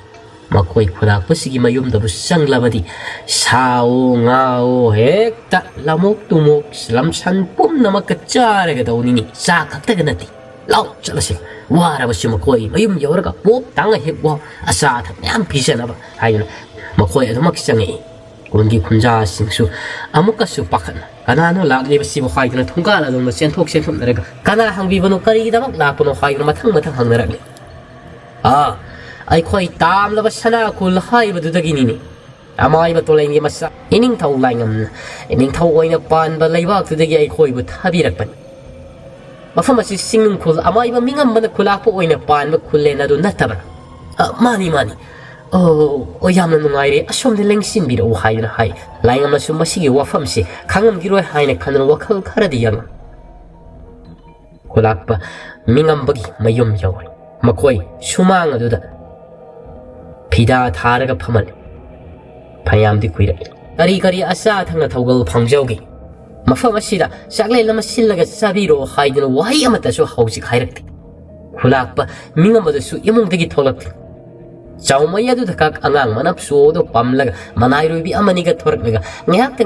ꯃꯈꯣꯏ ꯈꯨꯂꯥꯛꯄꯁꯤꯒꯤ ꯃꯌꯨꯝꯗꯕꯨ ꯆꯪꯂꯕꯗꯤ ꯁꯥꯋꯣ ꯉꯥꯋꯣ ꯍꯦꯛꯇ ꯂꯃꯣꯛ ꯇꯨꯃꯣꯛ ꯂꯝꯁꯟ ꯄꯨꯝꯅꯃꯛꯀ ꯆꯥꯔꯒꯗꯧꯅꯤꯅꯤ ꯆꯥꯛ ꯈꯛꯇꯒ ꯅꯠꯇꯦ ꯂꯥꯎ ꯆꯠꯂꯁꯤ ꯋꯥꯔꯕꯁꯨ ꯃꯈꯣꯏ ꯃꯌꯨꯝ ꯌꯧꯔꯒ ꯄꯣꯞ ꯇꯥꯡꯉ ꯍꯦꯛ ꯋꯥ ꯑꯆꯥ ꯑꯊꯛ ꯃꯌꯥꯝ ꯄꯤꯖꯅꯕ ꯍꯥꯏꯗꯨꯅ ꯃꯈꯣꯏ ꯑꯗꯨꯃꯛ ꯆꯪꯉꯛꯏ ꯀꯨꯟꯒꯤ ꯈꯨꯟꯖꯥꯁꯤꯡꯁꯨ ꯑꯃꯨꯛꯀꯁꯨ ꯄꯥꯈꯠꯅ ꯀꯅꯥꯅꯣ ꯂꯥꯛꯂꯤꯕꯁꯤꯕꯨ ꯍꯥꯏꯗꯨꯅ ꯊꯣꯡꯒꯥꯜ ꯑꯗꯣꯝꯗ ꯆꯦꯟꯊꯣꯛ ꯆꯦꯟꯊꯣꯛꯅꯔꯒ ꯀꯅꯥ ꯍꯪꯕꯤꯕꯅꯣ ꯀꯔꯤꯒꯤꯗꯃꯛ ꯂꯥꯛꯄꯅꯣ ꯍꯥꯏꯗꯨꯅ ꯃꯊꯪ ꯃꯊꯪ ꯍꯪꯅꯔꯛꯂꯤ ꯑꯩꯈꯣꯏ ꯇꯥꯝꯂꯕ ꯁꯅꯥꯈꯨꯜ ꯍꯥꯏꯕꯗꯨꯗꯒꯤꯅꯤꯅꯦ ꯑꯃꯥꯏꯕ ꯇꯣꯂꯩꯒꯤ ꯃꯆꯥ ꯏꯅꯤꯡꯊꯧ ꯂꯥꯏꯉꯝꯅ ꯏꯅꯤꯡꯊꯧ ꯑꯣꯏꯅ ꯄꯥꯟꯕ ꯂꯩꯕꯥꯛꯇꯨꯗꯒꯤ ꯑꯩꯈꯣꯏꯕꯨ ꯊꯥꯕꯤꯔꯛꯄꯅꯤ ꯃꯐꯝ ꯑꯁꯤ ꯆꯤꯡꯅꯨꯡꯈꯨꯜ ꯑꯃꯥꯏꯕ ꯃꯤꯉꯝꯕꯅ ꯈꯨꯂꯥꯛꯄ ꯑꯣꯏꯅ ꯄꯥꯟꯕ ꯈꯨꯜꯂꯦꯟ ꯑꯗꯨ ꯅꯠꯇꯕ꯭ꯔꯥ ꯃꯥꯅꯤ ꯃꯥꯅꯤ ꯌꯥꯝꯅ ꯅꯨꯡꯉꯥꯏꯔꯦ ꯑꯁꯣꯝꯗ ꯂꯦꯡꯁꯤꯟꯕꯤꯔꯛꯎ ꯍꯥꯏꯗꯨꯅ ꯍꯥꯏ ꯂꯥꯏꯉꯝꯅꯁꯨ ꯃꯁꯤꯒꯤ ꯋꯥꯐꯝꯁꯤ ꯈꯪꯉꯝꯈꯤꯔꯣꯏ ꯍꯥꯏꯅ ꯈꯟꯗꯨꯅ ꯋꯥꯈꯜ ꯈꯔꯗꯤ ꯌꯥꯡꯉꯝ ꯈꯨꯂꯥꯛꯄ ꯃꯤꯉꯝꯕꯒꯤ ꯃꯌꯨꯝ ꯌꯧꯔꯦ ꯃꯈꯣꯏ ꯁꯨꯃꯥꯡ ꯑꯗꯨꯗ ꯐꯤꯗꯥ ꯊꯥꯔꯒ ꯐꯝꯍꯜꯂꯤ ꯐꯌꯥꯝꯗꯤ ꯀꯨꯏꯔꯛꯂꯤ ꯀꯔꯤ ꯀꯔꯤ ꯑꯆꯥ ꯑꯊꯛꯅ ꯊꯧꯒꯜ ꯐꯪꯖꯧꯒꯦ ꯃꯐꯝ ꯑꯁꯤꯗ ꯆꯥꯛꯂꯦꯟ ꯑꯃ ꯁꯤꯜꯂꯒ ꯆꯥꯕꯤꯔꯣ ꯍꯥꯏꯗꯨꯅ ꯋꯥꯍꯩ ꯑꯃꯠꯇꯁꯨ ꯍꯧꯖꯤꯛ ꯍꯥꯏꯔꯛꯇꯦ ꯈꯨꯂꯥꯛꯄ ꯃꯤꯉꯝꯕꯗꯨꯁꯨ ꯏꯃꯨꯡꯗꯒꯤ ꯊꯣꯛꯂꯛꯇꯦ ꯆꯥꯎꯃꯩ ꯑꯗꯨꯗ ꯀꯛ ꯑꯉꯥꯡ ꯃꯅꯞꯁꯨꯗꯣ ꯄꯝꯂꯒ ꯃꯅꯥꯏꯔꯣꯏꯕꯤ ꯑꯃꯅꯤꯒ ꯊꯣꯔꯛꯂꯒ ꯉꯥꯏꯍꯥꯛꯇ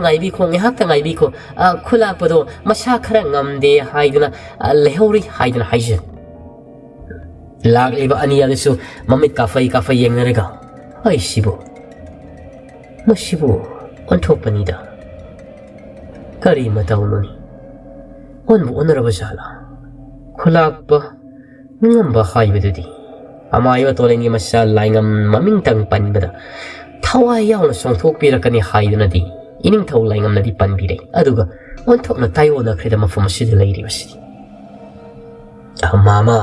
ꯉꯥꯏꯕꯤꯈꯣ ꯈꯨꯂꯥꯛꯄꯗꯣ ꯃꯁꯥ ꯈꯔ ꯉꯝꯗꯦ ꯍꯥꯏꯗꯨꯅ ꯂꯩꯍꯧꯔꯤ ꯍꯥꯏꯗꯨꯅ ꯍꯥꯏꯖꯩ ꯂꯥꯛꯂꯤꯕ ꯑꯅꯤ ꯑꯗꯨꯁꯨ ꯃꯃꯤꯠ ꯀꯥꯐꯩ ꯌꯦꯡꯅꯔꯒ ꯃꯁꯤꯕꯨ ꯑꯣꯟꯊꯣꯛꯄꯅꯤꯗ ꯀꯔꯤ ꯃꯇꯧꯅꯣꯅꯤ ꯑꯣꯟꯕꯨ ꯑꯣꯟꯅꯔꯕ ꯖꯥꯠꯂꯥ ꯈꯨꯂꯥꯛꯄ ꯃꯤꯉꯝꯕ ꯍꯥꯏꯕꯗꯨꯗꯤ ꯑꯃꯥꯏꯕ ꯇꯣꯂꯩꯒꯤ ꯃꯆꯥ ꯂꯥꯏꯉꯝ ꯃꯃꯤꯡꯇꯪ ꯄꯟꯕꯗ ꯊꯋꯥꯏ ꯌꯥꯎꯅ ꯆꯣꯡꯊꯣꯛꯄꯤꯔꯛꯀꯅꯤ ꯍꯥꯏꯗꯨꯅꯗꯤ ꯏꯅꯤꯡꯊꯧ ꯂꯥꯏꯉꯝꯅꯗꯤ ꯄꯟꯕꯤꯔꯦ ꯑꯗꯨꯒ ꯑꯣꯟꯊꯣꯛꯅ ꯇꯥꯏꯑꯣꯟꯅꯈ꯭ꯔꯦꯗ ꯃꯐꯝ ꯑꯁꯤꯗ ꯂꯩꯔꯤꯕꯁꯤꯗꯤ ꯃꯥꯃꯥ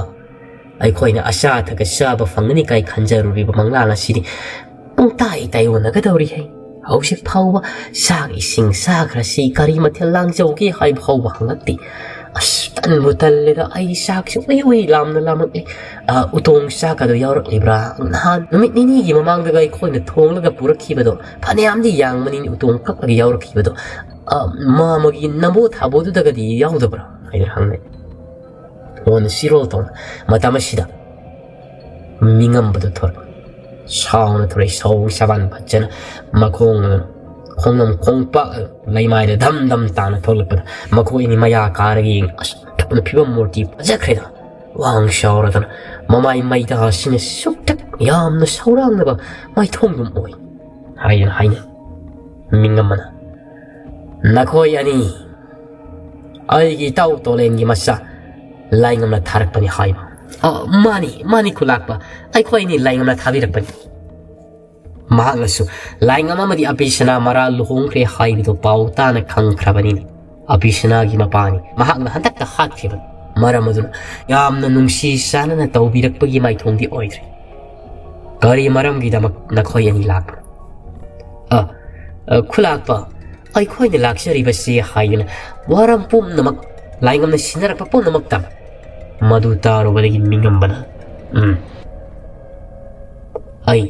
ꯑꯩꯈꯣꯏꯅ ꯑꯆꯥ ꯑꯊꯛꯀ ꯆꯥꯕ ꯐꯪꯒꯅꯤ ꯀꯥꯏ ꯈꯟꯖꯔꯨꯔꯤꯕ ꯃꯪꯂꯥꯟ ꯑꯁꯤꯗꯤ ꯄꯨꯡꯇꯥꯏ ꯇꯥꯏꯑꯣꯟꯅꯒꯗꯧꯔꯤꯍꯦ ꯍꯧꯖꯤꯛ ꯐꯥꯎꯕ ꯆꯥꯛ ꯏꯁꯤꯡ ꯆꯥꯈ꯭ꯔꯁꯤ ꯀꯔꯤ ꯃꯊꯦꯜ ꯂꯥꯡꯖꯧꯒꯦ ꯍꯥꯏꯕ ꯐꯥꯎꯕ ꯍꯪꯂꯛꯇꯦ ꯇꯟꯕꯨ ꯇꯜꯂꯦꯗ ꯑꯩ ꯆꯥꯛꯁꯤ ꯎꯏ ꯂꯥꯝꯅ ꯂꯥꯝꯂꯛꯂꯦ ꯎꯇꯣꯡ ꯆꯥꯛꯀꯗꯣ ꯌꯥꯎꯔꯛꯂꯤꯕ꯭ꯔꯥ ꯅꯍꯥꯟ ꯅꯨꯃꯤꯠ ꯅꯤꯅꯤꯒꯤ ꯃꯃꯥꯡꯗꯒ ꯑꯩꯈꯣꯏꯅ ꯊꯣꯡꯂꯒ ꯄꯨꯔꯛꯈꯤꯕꯗꯣ ꯐꯅꯌꯥꯝꯗꯤ ꯌꯥꯡꯕꯅꯤꯅ ꯎꯇꯣꯡ ꯀꯛꯂꯒ ꯌꯥꯎꯔꯛꯈꯤꯕꯗꯣ ꯃꯥꯃꯒꯤ ꯅꯝꯕꯣ ꯊꯥꯕꯣꯗꯨꯗꯒꯗꯤ ꯌꯥꯎꯗꯕ꯭ꯔꯥ ꯍꯥꯏꯗꯨꯅ ꯍꯪꯅꯩ ꯃꯉꯣꯟꯗ ꯆꯤꯔꯣꯜ ꯇꯧꯅ ꯃꯇꯝ ꯑꯁꯤꯗ ꯃꯤꯉꯝꯕꯗꯨ ꯊꯣꯔꯛ ꯁꯥꯎꯅ ꯊꯣꯔꯛꯏ ꯁꯧ ꯁꯕꯥꯟ ꯐꯖꯅ ꯈꯣꯡꯅꯝ ꯈꯣꯡꯄꯥꯛ ꯂꯩꯃꯥꯏꯗ ꯙꯝ ꯙꯝ ꯇꯥꯅ ꯊꯣꯛꯂꯛꯄꯗ ꯃꯈꯣꯏꯅꯤ ꯃꯌꯥ ꯀꯥꯔꯒ ꯌꯦꯡ ꯑꯁꯣꯟꯊꯣꯛꯅ ꯐꯤꯕꯝ ꯃꯨꯔꯇꯤ ꯐꯖꯈ꯭ꯔꯦꯗ ꯋꯥꯡ ꯆꯥꯎꯔꯗꯅ ꯃꯃꯥꯏ ꯃꯩꯗꯥꯁꯤꯅ ꯁꯨꯛꯇꯛ ꯌꯥꯝꯅ ꯁꯧꯔꯥꯡꯅꯕ ꯃꯥꯏꯊꯣꯡꯗꯨꯝ ꯑꯣꯏ ꯍꯥꯏꯅ ꯍꯥꯏꯅꯩ ꯃꯤꯉꯝꯕꯅ ꯅꯈꯣꯏ ꯑꯅꯤ ꯑꯩꯒꯤ ꯏꯇꯥꯎ ꯇꯣꯂꯦꯟꯒꯤ ꯃꯆꯥ ꯂꯥꯏꯉꯝꯅ ꯊꯥꯔꯛꯄꯅꯤ ꯍꯥꯏꯕ ꯃꯥꯅꯤ ꯈꯨꯂꯥꯛꯄ ꯑꯩꯈꯣꯏꯅꯤ ꯂꯥꯏꯉꯝꯅ ꯊꯥꯕꯤꯔꯛꯄꯅꯤ ꯃꯍꯥꯛꯅꯁꯨ ꯂꯥꯏꯉꯝ ꯑꯃꯗꯤ ꯑꯕꯤꯁꯅꯥ ꯃꯔꯥꯜ ꯂꯨꯍꯣꯡꯈ꯭ꯔꯦ ꯍꯥꯏꯕꯗꯨ ꯄꯥꯎ ꯇꯥꯅ ꯈꯪꯈ꯭ꯔꯕꯅꯤꯅ ꯑꯕꯤꯁꯅꯥꯒꯤ ꯃꯄꯥꯅꯤ ꯃꯍꯥꯛꯅ ꯍꯟꯗꯛꯇ ꯍꯥꯠꯈꯤꯕꯅꯤ ꯃꯔꯝ ꯑꯗꯨꯅ ꯌꯥꯝꯅ ꯅꯨꯡꯁꯤ ꯆꯥꯟꯅꯅ ꯇꯧꯕꯤꯔꯛꯄꯒꯤ ꯃꯥꯏꯊꯣꯡꯗꯤ ꯑꯣꯏꯗ꯭ꯔꯦ ꯀꯔꯤ ꯃꯔꯝꯒꯤꯗꯃꯛ ꯅꯈꯣꯏ ꯑꯅꯤ ꯂꯥꯛꯄꯅꯣ ꯈꯨꯂꯥꯛꯄ ꯑꯩꯈꯣꯏꯅ ꯂꯥꯛꯆꯔꯤꯕꯁꯤ ꯍꯥꯏꯗꯨꯅ ꯋꯥꯔꯝ ꯄꯨꯝꯅꯃꯛ ꯂꯥꯏꯉꯝꯅ ꯁꯤꯟꯅꯔꯛꯄ ꯄꯨꯝꯅꯃꯛꯇ ꯃꯗꯨ ꯇꯥꯔꯨꯕꯗꯒꯤ ꯃꯤꯉꯝꯕꯅ ꯑꯩ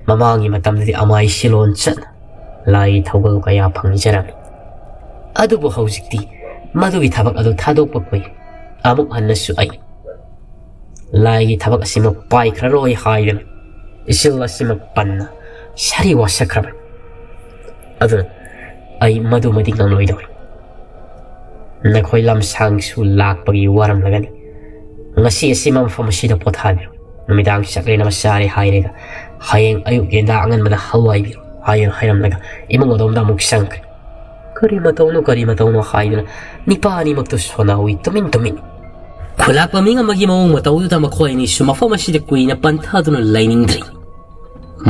ꯃꯃꯥꯡꯒꯤ ꯃꯇꯝꯗꯗꯤ ꯑꯃꯥꯏ ꯁꯤꯂꯣꯟ ꯆꯠꯅ ꯂꯥꯏ ꯊꯧꯒꯜ ꯀꯌా ꯐꯪꯖꯔꯝꯃꯤ ꯑꯗꯨꯕꯨ ꯍꯧꯖꯤꯛꯇꯤ ꯃꯗꯨꯒꯤ ꯊꯕꯛ ꯑꯗꯨ ꯊꯥꯗꯣꯛꯄ ꯀꯨꯏꯔꯦ ꯑꯃꯨꯛ ꯍꯟꯅꯁꯨ ꯑꯩ ꯂꯥꯏꯒꯤ ꯊꯕꯛ ꯑꯁꯤꯃꯛ ꯄꯥꯏꯈ꯭ꯔꯔꯣꯏ ꯍꯥꯏꯗꯨꯅ ꯏꯆꯤꯜ ꯑꯁꯤꯃꯛ ꯄꯟꯅ ꯁꯥꯔꯤ ꯋꯥꯁꯛꯈ꯭ꯔꯕꯅꯤ ꯑꯗꯨꯅ ꯑꯩ ꯃꯗꯨꯃꯗꯤ ꯉꯝꯂꯣꯏꯗꯧꯔꯤ ꯅꯈꯣꯏ ꯂꯝꯁꯥꯡꯁꯨ ꯂꯥꯛꯄꯒꯤ ꯋꯥꯔꯝꯂꯒꯅꯤ ngasi asima mafam asida pothabiru numidang chaklena masari hairega hayeng ayuk yenda angan mada hawai biru hayen hayram laga imong odom da muk sankre kari matawno haiduna nipani makto sonawi tumin khulak paminga magi mawong matawdu ta makhoi ni su mafam asida kuina panthaduna lainingdri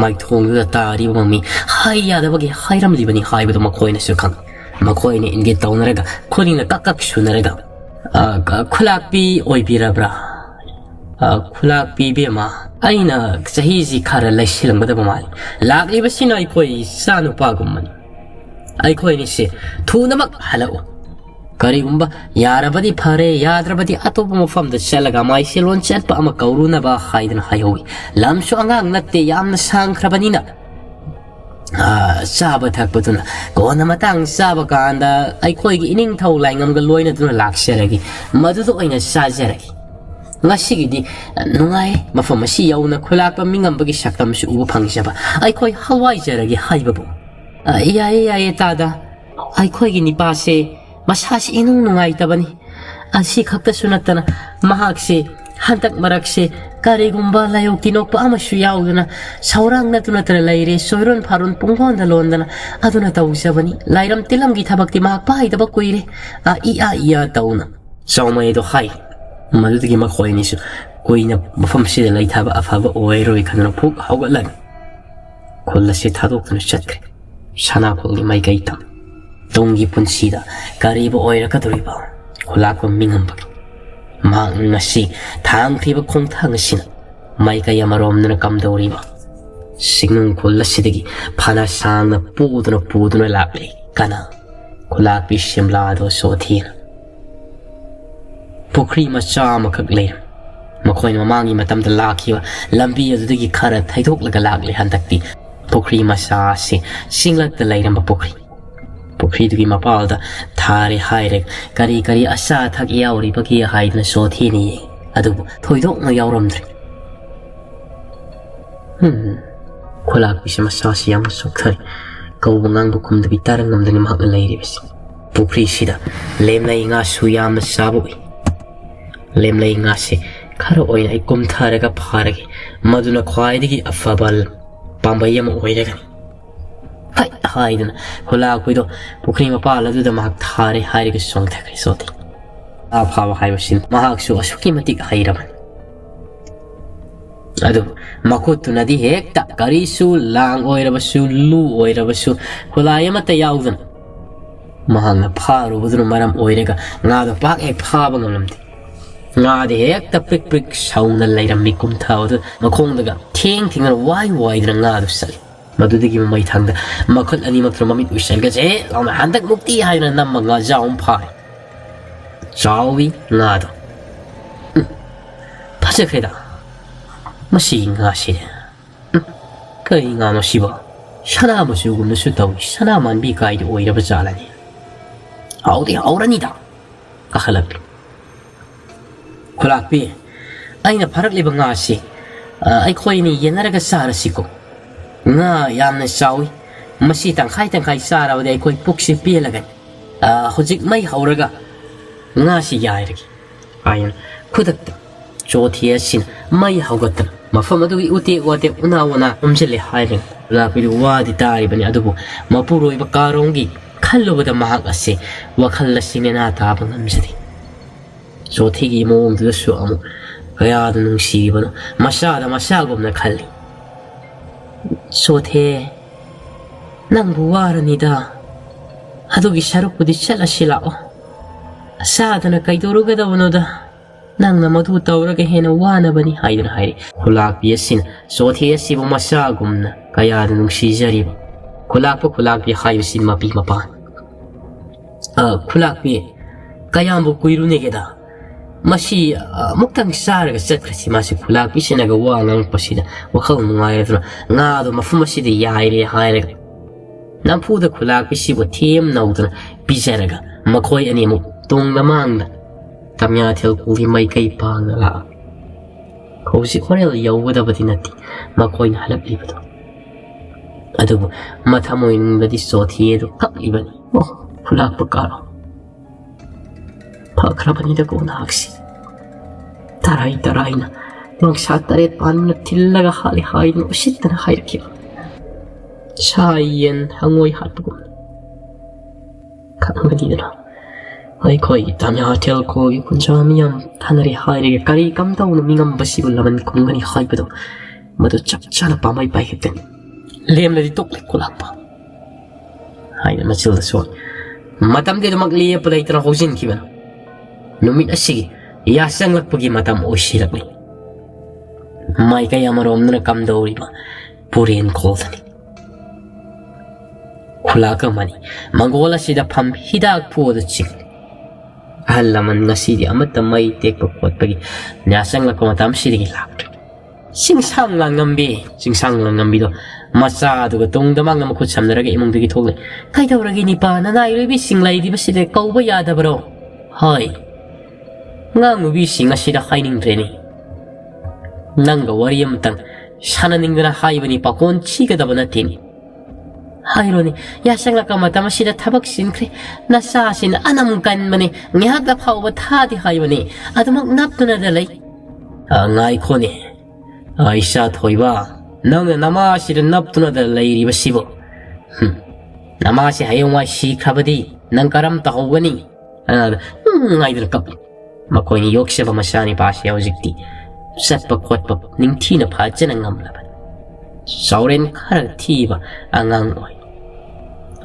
mai thongda tari mami hayya da bagi hayram libani haibadu makhoi na su khang makhoi ni inge tawnaraga khulina kakak sunaraga khulakpi oibirabra khulakpi bema aina chahizi khara laisilangbadaba mali laklibasina aikoi sanupa gummani aikoi ni se thunamak halau karigumba yarabadi phare yadrabadi atopa mafamda chalaga mai silon chatpa ama kauruna ba haidana hayowi lamsu angang natte yamna sangkhrabanina ꯆꯥꯕ ꯊꯛꯄꯗꯨꯅ ꯀꯣꯟꯅ ꯃꯇꯥꯡ ꯆꯥꯕ ꯀꯥꯟꯗ ꯑꯩꯈꯣꯏꯒꯤ ꯏꯅꯤꯡꯊꯧ ꯂꯥꯏꯉꯝꯒ ꯂꯣꯏꯅꯗꯨꯅ ꯂꯥꯛꯆꯔꯒꯦ ꯃꯗꯨꯗ ꯑꯣꯏꯅ ꯆꯥꯖꯔꯒꯦ ꯉꯁꯤꯒꯤꯗꯤ ꯅꯨꯡꯉꯥꯏ ꯃꯐꯝ ꯑꯁꯤ ꯌꯧꯅ ꯈꯨꯂꯥꯛꯄ ꯃꯤꯉꯝꯕꯒꯤ ꯁꯛꯇꯝꯁꯨ ꯎꯕ ꯐꯪꯖꯕ ꯑꯩꯈꯣꯏ ꯍꯋꯥꯏꯖꯔꯒꯦ ꯍꯥꯏꯕꯕꯨ ꯌꯥꯏꯌꯦ ꯌꯥꯏꯌꯦ ꯇꯥꯗ ꯑꯩꯈꯣꯏꯒꯤ ꯅꯤꯄꯥꯁꯦ ꯃꯁꯥꯁꯤ ꯏꯅꯨꯡ ꯅꯨꯡꯉꯥꯏꯇꯕꯅꯤ ꯑꯁꯤ ꯈꯛꯇꯁꯨ ꯅꯠꯇꯅ ꯃꯍꯥꯛꯁꯦ ꯍꯟꯗꯛ ꯃꯔꯛꯁꯦ ꯀꯔꯤꯒꯨꯝꯕ ꯂꯥꯏꯌꯣꯛ ꯇꯤꯅꯣꯛꯄ ꯑꯃꯁꯨ ꯌꯥꯎꯗꯨꯅ ꯁꯧꯔꯥꯡꯅꯗꯨꯅꯇ ꯂꯩꯔꯦ ꯁꯣꯏꯔꯣꯟ ꯐꯥꯔꯣꯟ ꯄꯨꯡꯂꯣꯟꯗ ꯂꯣꯟꯗꯅ ꯑꯗꯨꯅ ꯇꯧꯖꯕꯅꯤ ꯂꯥꯏꯔꯝ ꯇꯤꯜꯂꯝꯒꯤ ꯊꯕꯛꯇꯤ ꯃꯍꯥꯛ ꯄꯥꯏꯗꯕ ꯀꯨꯏꯔꯦ ꯏꯌꯥ ꯇꯧꯅ ꯆꯥꯎꯃꯩꯗꯣ ꯍꯥꯏ ꯃꯗꯨꯗꯒꯤ ꯃꯈꯣꯏꯅꯤꯁꯨ ꯀꯨꯏꯅ ꯃꯐꯝꯁꯤꯗ ꯂꯩꯊꯕ ꯑꯐꯕ ꯑꯣꯏꯔꯣꯏ ꯈꯟꯗꯨꯅ ꯐꯨꯛ ꯍꯧꯒꯠꯂꯒ ꯈꯨꯜ ꯑꯁꯤ ꯊꯥꯗꯣꯛꯇꯨꯅ ꯆꯠꯈ꯭ꯔꯦ ꯁꯅꯥꯈꯣꯜꯒꯤ ꯃꯥꯏꯀꯩ ꯇꯝ ꯇꯨꯡꯒꯤ ꯄꯨꯟꯁꯤꯗ ꯀꯔꯤꯕꯨ ꯑꯣꯏꯔꯛꯀꯗꯧꯔꯤꯕ ꯈꯨꯂꯥꯛꯄ ꯃꯤꯉꯝꯕꯒꯤ ꯃꯍꯥꯛ ꯉꯁꯤ ꯊꯥꯡꯈ꯭ꯔꯤꯕ ꯈꯣꯡꯊꯥꯡ ꯑꯁꯤꯅ ꯃꯥꯏꯀꯩ ꯑꯃꯔꯣꯝꯗꯅ ꯀꯝꯗꯧꯔꯤꯕ ꯁꯤꯡꯅꯨꯡ ꯈꯨꯜ ꯑꯁꯤꯗꯒꯤ ꯐꯅ ꯁꯥꯡꯅ ꯄꯨꯗꯨꯅ ꯂꯥꯛꯂꯤ ꯀꯅꯥ ꯈꯨꯂꯥꯛꯄꯤ ꯁꯤꯝꯂꯥꯗꯣ ꯁꯣꯊꯤꯅ ꯄꯨꯈ꯭ꯔꯤ ꯃꯆꯥ ꯑꯃꯈꯛ ꯂꯩꯔꯝ ꯃꯈꯣꯏꯅ ꯃꯃꯥꯡꯒꯤ ꯃꯇꯝꯗ ꯂꯥꯛꯈꯤꯕ ꯂꯝꯕꯤ ꯑꯗꯨꯗꯒꯤ ꯈꯔ ꯊꯩꯗꯣꯛꯂꯒ ꯂꯥꯛꯂꯤ ꯍꯟꯗꯛꯇꯤ ꯄꯨꯈ꯭ꯔꯤ ꯃꯆꯥ ꯑꯁꯤ ꯆꯤꯡꯂꯛꯇ ꯂꯩꯔꯝꯕ ꯄꯨꯈ꯭ꯔꯤꯗꯨꯒꯤ ꯃꯄꯥꯜꯗ ꯊꯥꯔꯦ ꯍꯥꯏꯔꯦ ꯀꯔꯤ ꯑꯆꯥ ꯑꯊꯛ ꯌꯥꯎꯔꯤꯕꯒꯦ ꯍꯥꯏꯗꯨꯅ ꯁꯣꯊꯤꯅ ꯌꯦꯡꯉꯤ ꯑꯗꯨꯕꯨ ꯊꯣꯏꯗꯣꯛꯅ ꯌꯥꯎꯔꯝꯗ꯭ꯔꯦ ꯈꯨꯂꯥꯛꯄꯤꯁꯤ ꯃꯁꯥꯁꯤ ꯌꯥꯝꯅ ꯁꯣꯛꯊꯔꯤ ꯀꯧꯕ ꯉꯥꯡꯕ ꯈꯨꯝꯗꯕꯤ ꯇꯥꯔꯪꯉꯝꯗꯅꯤ ꯃꯍꯥꯛꯅ ꯂꯩꯔꯤꯕꯁꯤ ꯄꯨꯈ꯭ꯔꯤꯁꯤꯗ ꯂꯦꯝꯂꯩ ꯉꯥꯁꯨ ꯌꯥꯝꯅ ꯆꯥꯕ ꯎꯏ ꯂꯦꯝꯂꯩ ꯉꯥꯁꯤ ꯈꯔ ꯑꯣꯏꯅ ꯑꯩ ꯀꯨꯝꯊꯔꯒ ꯐꯥꯔꯒꯦ ꯃꯗꯨꯅ ꯈ꯭ꯋꯥꯏꯗꯒꯤ ꯑꯐꯕ ꯄꯥꯝꯕꯩ ꯑꯃ ꯑꯣꯏꯔꯒꯅꯤ 하이든 홀라고이도 부크리 마파라두다 막 타레 하이르게 송타그리 소디 아파와 하이버신 마학수 아슈키 마틱 하이라만 아두 마코투나디 헥타 가리수 랑 오이라바수 루 오이라바수 홀라야마타 야우든 마항나 파루부드로 마람 오이레가 나도 박에 파바 ngomlamdi ngadi hekta prik prik sauna leirammi kumthawdu makhongdaga theng thingar wai dra ngadu sal madudigi mai thangda makhol ani matra mamit usalga je lama handak mukti haina namma nga jaum phai chawi ngadu pajakheda masi nga shi kai nga no shiba shana masu gumna su taw shana man bi kai de oiraba jalani audi auranida kahalapi ꯈꯨꯂꯥꯛꯄꯤ ꯑꯩꯅ ꯐꯥꯔꯛꯂꯤꯕ ꯉꯥꯁꯤ ꯑꯩꯈꯣꯏꯅ ꯌꯦꯟꯅꯔꯒ ꯆꯥꯔꯁꯤꯀꯣ ꯉꯥ ꯌꯥꯝꯅ ꯆꯥꯎꯏ ꯃꯁꯤ ꯇꯪꯈꯥꯏ ꯆꯥꯔꯕꯗꯤ ꯑꯩꯈꯣꯏ ꯄꯨꯛꯁꯤ ꯄꯦꯜꯂꯒꯅꯤ ꯍꯧꯖꯤꯛ ꯃꯩ ꯍꯧꯔꯒ ꯉꯥꯁꯤ ꯌꯥꯏꯔꯒꯦ ꯍꯥꯏꯅ ꯈꯨꯗꯛꯇ ꯆꯣꯊꯤ ꯑꯁꯤꯅ ꯃꯩ ꯍꯧꯒꯠꯇꯅ ꯃꯐꯝ ꯑꯗꯨꯒꯤ ꯎꯇꯦꯛ ꯋꯥꯇꯦꯛ ꯎꯅꯥ ꯎꯝꯁꯤꯜꯂꯦ ꯍꯥꯏꯔꯒ ꯈꯨꯂꯥꯛꯄꯤꯗꯨ ꯋꯥꯗꯤ ꯇꯥꯔꯤꯕꯅꯤ ꯑꯗꯨꯕꯨ ꯃꯄꯨꯔꯣꯏꯕ ꯀꯥꯔꯣꯡꯒꯤ ꯈꯜꯂꯨꯕꯗ ꯃꯍꯥꯛ ꯑꯁꯤ ꯋꯥꯈꯜ ꯑꯁꯤ ꯅꯦꯅꯥ ꯇꯥꯕ ꯉꯝꯖꯗꯦ ꯆꯣꯊꯤꯒꯤ ꯃꯑꯣꯡꯗꯨꯗꯁꯨ ꯑꯃꯨꯛ ꯀꯌꯥꯗ ꯅꯨꯡꯁꯤꯔꯤꯕꯅꯣ ꯃꯁꯥꯗ ꯃꯁꯥꯒꯨꯝꯅ ꯈꯜꯂꯤ ꯆꯣꯊꯦ ꯅꯪꯕꯨ ꯋꯥꯔꯅꯤꯗ ꯑꯗꯨꯒꯤ ꯁꯔꯨꯛꯄꯨꯗꯤ ꯆꯠꯂꯁꯤ ꯂꯥꯛꯑꯣ ꯆꯥꯗꯅ ꯀꯩꯗꯧꯔꯨꯒꯗꯕꯅꯣꯗ ꯅꯪꯅ ꯃꯗꯨ ꯇꯧꯔꯒ ꯍꯦꯟꯅ ꯋꯥꯅꯕꯅꯤ ꯍꯥꯏꯗꯨꯅ ꯍꯥꯏꯔꯤ ꯈꯨꯂꯥꯛꯄꯤ ꯑꯁꯤꯅ ꯆꯣꯊꯦ ꯑꯁꯤꯕꯨ ꯃꯁꯥꯒꯨꯝꯅ ꯀꯌꯥꯗ ꯅꯨꯡꯁꯤꯖꯔꯤꯕ ꯈꯨꯂꯥꯛꯄꯤ ꯍꯥꯏꯕꯁꯤ ꯃꯄꯤ ꯃꯄꯥꯟ ꯈꯨꯂꯥꯛꯄꯤ ꯀꯌꯥꯝꯕꯨ ꯀꯨꯏꯔꯨꯅꯦꯒꯦꯗ ꯃꯁꯤ ꯑꯃꯨꯛꯇꯪ ꯆꯥꯔꯒ ꯆꯠꯈ꯭ꯔꯁꯤ ꯃꯥꯁꯤ ꯈꯨꯂꯥꯛꯄꯤꯁꯤꯅꯒ ꯋꯥ ꯉꯥꯡꯉꯛꯄꯁꯤꯗ ꯋꯥꯈꯜ ꯅꯨꯡꯉꯥꯏꯔꯗꯨꯅ ꯉꯥꯗꯣ ꯃꯐꯝ ꯑꯁꯤꯗ ꯌꯥꯏꯔꯦ ꯍꯥꯏꯔꯒ ꯅꯝꯐꯨꯗ ꯈꯨꯂꯥꯛꯄꯤꯁꯤꯕꯨ ꯊꯦꯝ ꯅꯧꯗꯨꯅ ꯄꯤꯖꯔꯒ ꯃꯈꯣꯏ ꯑꯅꯤꯃꯨꯛ ꯇꯨꯡꯗ ꯃꯥꯡꯗ ꯇꯝꯌꯥꯊꯦꯜ ꯈꯨꯜꯒꯤ ꯃꯥꯏꯀꯩ ꯄꯥꯡꯅ ꯂꯥꯛꯑ ꯍꯧꯖꯤꯛ ꯍꯣꯔꯦꯟ ꯌꯧꯒꯗꯕꯗꯤ ꯅꯠꯇꯦ ꯃꯈꯣꯏꯅ ꯍꯜꯂꯛꯂꯤꯕꯗꯣ ꯑꯗꯨꯕꯨ ꯃꯊꯃꯣꯏꯅꯨꯡꯗꯗꯤ ꯆꯣꯊꯤ ꯑꯗꯨ ꯀꯞꯂꯤꯕꯅꯤ ꯑꯣ ꯈꯨꯂꯥꯛꯄ ꯀꯥꯔꯣ ꯐꯈ꯭ꯔꯕꯅꯤꯗꯀꯣ ꯅꯍꯥꯛꯁꯤ ꯇꯔꯥꯏꯅ ꯅꯣꯡꯁꯥ ꯇꯔꯦꯠ ꯄꯥꯟꯕꯅ ꯊꯤꯜꯂꯒ ꯍꯥꯠꯂꯤ ꯍꯥꯏꯗꯨꯅ ꯎꯁꯤꯠꯇꯅ ꯍꯥꯏꯔꯛꯈꯤꯕ ꯁꯥ ꯌꯦꯟ ꯍꯪꯉꯣꯏ ꯍꯥꯠꯄꯒꯨꯝꯅ ꯈꯪꯒꯅꯤꯗꯅ ꯑꯩꯈꯣꯏꯒꯤ ꯇꯝꯌꯥꯊꯦꯜ ꯈꯣꯜꯒꯤ ꯈꯨꯟꯖꯥ ꯃꯤꯌꯥꯝ ꯊꯥꯅꯔꯤ ꯍꯥꯏꯔꯒ ꯀꯔꯤ ꯀꯝꯗꯧꯅ ꯃꯤꯉꯝꯕꯁꯤꯕꯨ ꯂꯃꯟ ꯈꯨꯝꯒꯅꯤ ꯍꯥꯏꯕꯗꯣ ꯃꯗꯨ ꯆꯞ ꯆꯥꯅ ꯄꯥꯝꯕꯩ ꯄꯥꯏꯈꯛꯇꯅꯤ ꯂꯦꯝꯂꯗꯤ ꯇꯣꯛꯂꯦ ꯈꯨꯂꯥꯛꯄ ꯍꯥꯏꯅ ꯃꯆꯤꯜꯗ ꯁꯣꯜ ꯃꯇꯝꯗꯤ ꯑꯗꯨꯃꯛ ꯂꯦꯞꯄ ꯂꯩꯇꯅ ꯍꯧꯖꯤꯟꯈꯤꯕꯅ ꯅꯨꯃꯤꯠ ꯑꯁꯤꯒꯤ ꯌꯥꯆꯪꯂꯛꯄꯒꯤ ꯃꯇꯝ ꯑꯣꯏꯁꯤꯜꯂꯛꯂꯤ ꯃꯥꯏꯀꯩ ꯑꯃꯔꯣꯝꯗꯅ ꯀꯝꯗꯧꯔꯤꯕ ꯄꯨꯔꯦꯟ ꯈꯣꯜꯗꯅꯤ ꯈꯨꯂꯥꯛꯀꯃꯅꯤ ꯃꯪꯒꯣꯜ ꯑꯁꯤꯗ ꯐꯝ ꯍꯤꯗꯥꯛ ꯄꯨꯑꯗ ꯆꯤꯡꯂꯤ ꯑꯍꯜ ꯂꯃꯟ ꯉꯁꯤꯗꯤ ꯑꯃꯠꯇ ꯃꯩ ꯇꯦꯛꯄ ꯈꯣꯠꯄꯒꯤ ꯌꯥꯆꯪꯂꯛꯄ ꯃꯇꯝꯁꯤꯗꯒꯤ ꯂꯥꯛꯇ꯭ꯔꯦ 싱상랑 남비도 마사두가 동다망나 먹고 참느라게 이몽득이 통래 카이다우라기 니빠 나나이르비 싱라이디바시데 까우바 야다브로 하이 ngang 싱아 시다 하이닝드레니 nang가 와리엄땅 샤나닝드나 하이브니 빠콘 치가다바나 테니 하이로니 야샹라까 마타마 시다 타박신 그래 나사신 아나문간마니 냐다 파우바 타디 하이브니 아드막 납두나달라이 ngaiko니 아이샤 토이바 너는 나마시를 납두나달라이리바 시보 나마시 하용와 시카바디 낭까람 따호거니 아이들 깝 makoini yokseba masani pasi yaujikti satpa khotpa ningthina phachana ngamlaba sauren khara thiba angang oi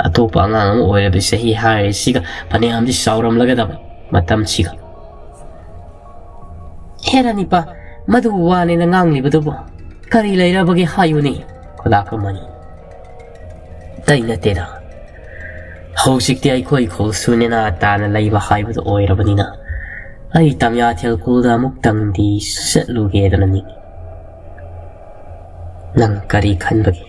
atopa angang oi be sahi hai siga pani amdi sauram lagadaba matam chiga herani pa madu wane na ngangli budubo kari leira bagi hayuni kolaka mani taina teda hausikti ai khoi khol sunena tana leiba haibudu oirabanina ai tamya thel kulda muktang di setluge danani nang kari khanbagi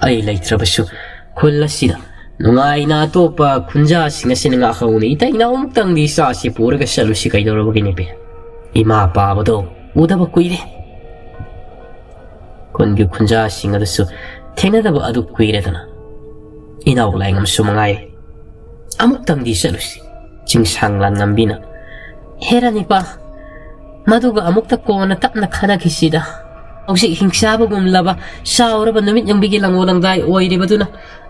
ai leitrabasu khulasida nungai na topa khunja singa singa khauni tai na muktang di sa si puraga salusi kaidorabagi ne be ima pa bodo udaba kuire kongi khunja singa dasu thenadaba adu kuire dana inaw laingam sumangai amuktang di salusi 징상란 남비나 헤라니빠 마두가 아목다 꼬나 딱나 카나 기시다 혹시 힝사보금 라바 샤오라바 누밋 영비기랑 오랑다이 오이리바두나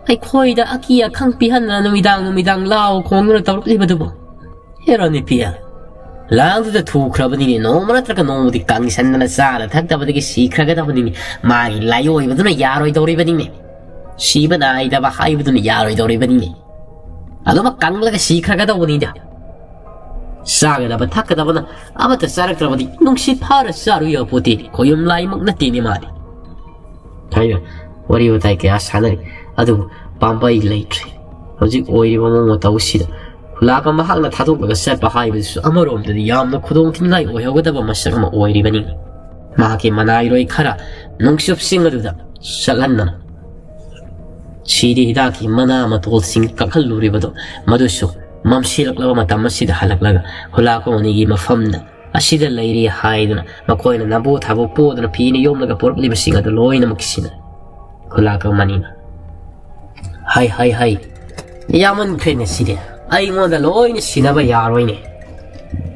아이 코이다 아키야 캉피한나 누미당 라오 공으로 따로리바두보 헤라니피야 랑두다 투크라바니니 노무나 트라가 노무디 깡산나나 싸라 탁다바디기 시크라가다바니니 마이 라이오 이바두나 야로이도리바니니 시바나 아이다바 하이바두나 야로이도리바니니 아도막 강라가 시크라가다 보니냐 싸가다바 탁가다바나 아마타 싸락드라바디 농시 파라 싸루여 보디 고염라이 먹나띠니 말이 타이어 워리오 타이케 아사나리 아두 밤바이 레이트리 hꯧ직 오이리바 모모 타우시다 훌라가 마학나 타도가가 셋바 하이브스 아마로움드디 얌나 쿠동팀라이 오혀가다바 마샤가마 오이리바니 마하기 마나이로이 카라 농시업싱어두다 샬란나나 Chidi hidaki mana matulsing kakaluribado madusu mamsilaklaba matamasida halaklaga hulako manigi mafamna asida lairi haiduna makoina nabu thabu poduna pini yomlaga porliba singada loina makisina hulako manina hai yaman krene side ai ngoda loina sinaba yaroine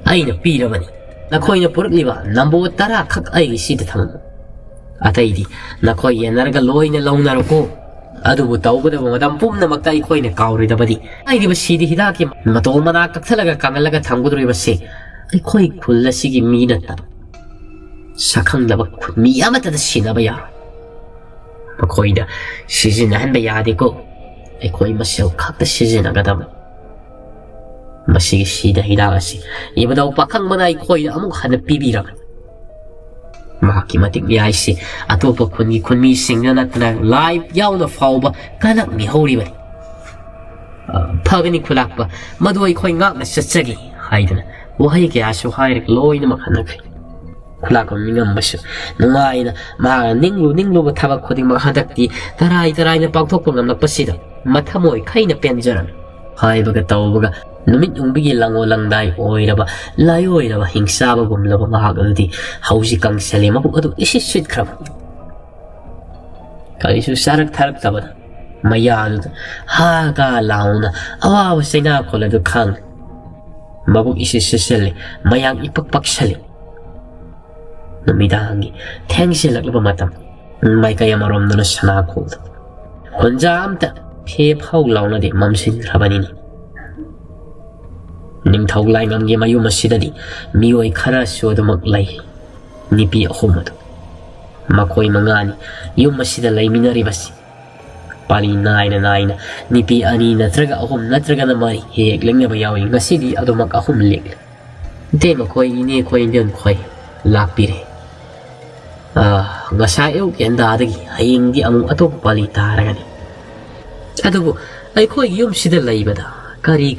aina pirabani nakoina porliba nabu tara khak ai sida tham ataidi nakoi yanarga loina launaroko adubu tawbadaba madam pumnamakta aikoina kauritabadi airiba sidi hidaki matol mana kakthalaga kangalaga thamguduribase aikoi khulasigi minata sakhanglaba mi amatada sinaba yaro makoida sizinahanba yadeko aikoi masau khakta sizinagadaba masigi sida hidagasi ibadaw pakhangmana aikoida amuk hana pibiraga mahaki matik yaisi atopa khunmi singna natna live yauna fauba kanak mi horibani phagani khulakpa madu ai khoi ngak na sachagi haidana wahai ke asu hairik loina makhana khulakpa mingam basu nungaina ma ninglu ba thabak khoding ma hadakti tarai na pangthokpa ngamnak pasida mathamoi khaina penjaran haibaga tawbaga numit umbigi lango langdai oiraba layoiraba hingsaba gumlaba mahagaldi hausi kang salema bu adu isi sweet crab kaisu sarak tharak tabada mayadu ha ga launa awa saina khola du khang mabu isi sesele mayang ipakpak sale namidangi thengsilakba matam mai kayamarom duna sana khol honjamta phe phau launa de mamsin khabanini ning ngamge mayu masidadi mioi khara suodamak lai nipi ahumadu makoi mangani yum masida lai minari basi pali naina nipi ani natraga ahum natraga na mari hek lengna bayawi ngasidi adomak ahum lek de makoi ine koi indian koi lapire ngasa eu kenda adagi hayingi amu atop pali taragani adubu ai koi yum sida lai bada kari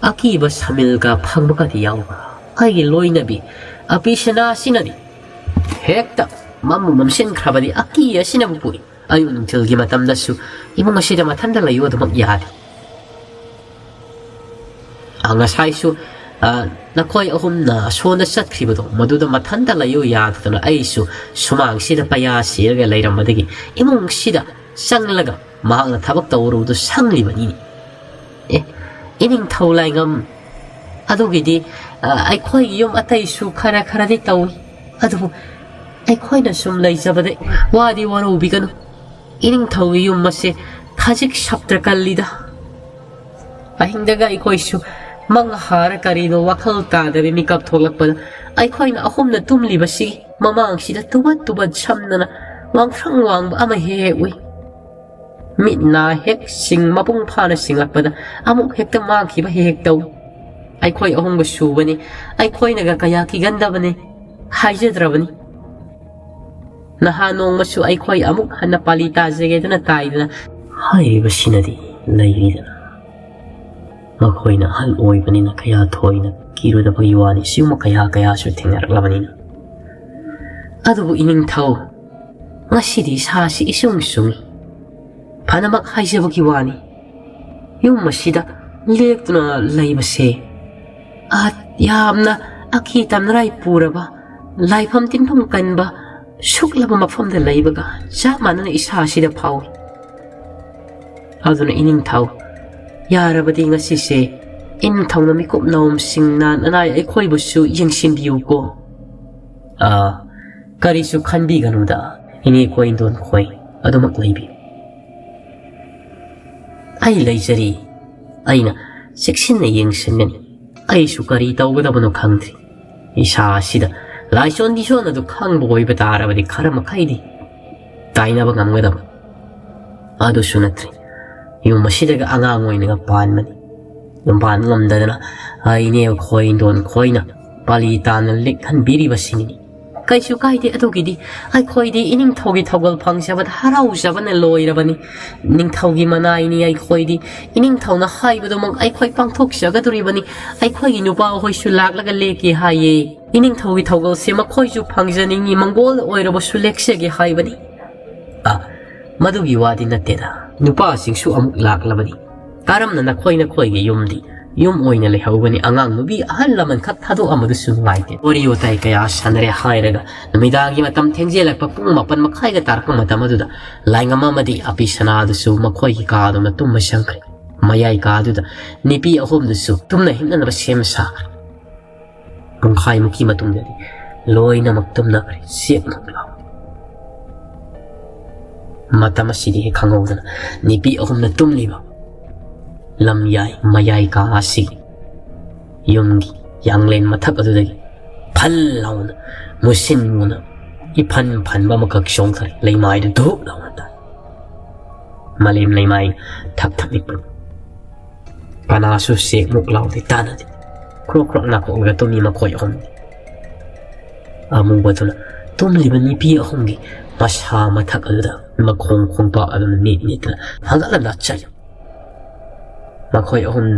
akiba samilga phangbakati yawba aigi loinabi apisana sinani hekta mamu mamsin krabadi aki asina bupui ayun tilgi matam dasu imong asida matanda layo adumak yadi ang asaisu nakoy ahum na so na sat kribado maduda matanda layo yadana aisu sumang sida paya sirga layramadagi imong sida sanglaga mahang na tabak tawrudo sanglibani ining thawlai ngam adugidi aikhoi yum ataisu khara khara de tawi adu aikhoi na sum laijabade wadi waro biganu ining thawi yum mase khajik shaptra kallida ahingdaga aikhoi mang hara karino wakhal ta de mikap tholakpada aikhoi na ahum na tumli basi mamang sida tubad samnana wangfrang wang ama he ui mitna hek sing mapung phana singlakpada amuk hekta mang khiba hek taw aikhoi ahum ba subani aikhoi naga kaya ki gandabani haijadrabani nahanong masu aikhoi amuk hanna palita jegedana taidana hai basinadi lairida makhoi na hal oi bani na kaya thoina kiru da baiwani siuma kaya su thingarak na adu ining thau ngasidi sa si isung sungi panamak haijabaki wani yung masida lektuna laibase at yamna akitam rai puraba laifam tinpam kanba suklaba mafam da laibaga jamana na isa sida phaw aduna ining thau yarabadi ngasise in thawna mikup naum singnan anai aikhoi busu yengsin biu ko kari su khanbi ganuda ini koin don khoi adumak laibi ai laijari aina section na yengsinani ai su kari tawgadabano khangdri isa sida laison di sona du khangbo oiba tarabadi kharama khaidi taina ba ngamgadaba adu sunatri yung masidaga angang oinaga panmani yung pan ngamdadana ai ne khoi don khoina palitan likhan biri basini kaisu kaide adugidi ai khoidi ining thogi thogal phangsabat harau sabana loirabani ning thogi manai ni ai khoidi ining thona haibado mang ai khoi pangthok sagaduribani ai khoi nupa hoi su laklaga leki haye ining thogi thogal sema khoi ju phangjani ni mangol oirabo su leksege haibani madugi wadi nateda nupa singsu amuk laklabani karamna na khoi ge yumdi yum oina le hawani angang nubi ahal laman khat thado amadu su ngaite oriyo tai kaya sanare hairaga namidagi matam thengjela pa pung mapan makhai ga tarka matam adu da lainga mamadi api sana adu su makhoi ki ka adu na tum masangkre mayai ka adu da nipi ahom du su tumna himna na sem sa pung khai muki matum da loina maktum na kare siek makla matam asidi khangau da nipi ahom na tum liba lam yai mayai ka asi yumgi yanglen mathak adudagi phal launa musin muna iphan ba makak shong thari leimai du duk launa ta malim leimai thak ipun panasu se muk lau de tanadi krok na ko ga to mi ma khoi hom amu batuna tum libani pi ahongi masha mathak aduda ma khong pa adun ni ta hangala na chai makhoi ahum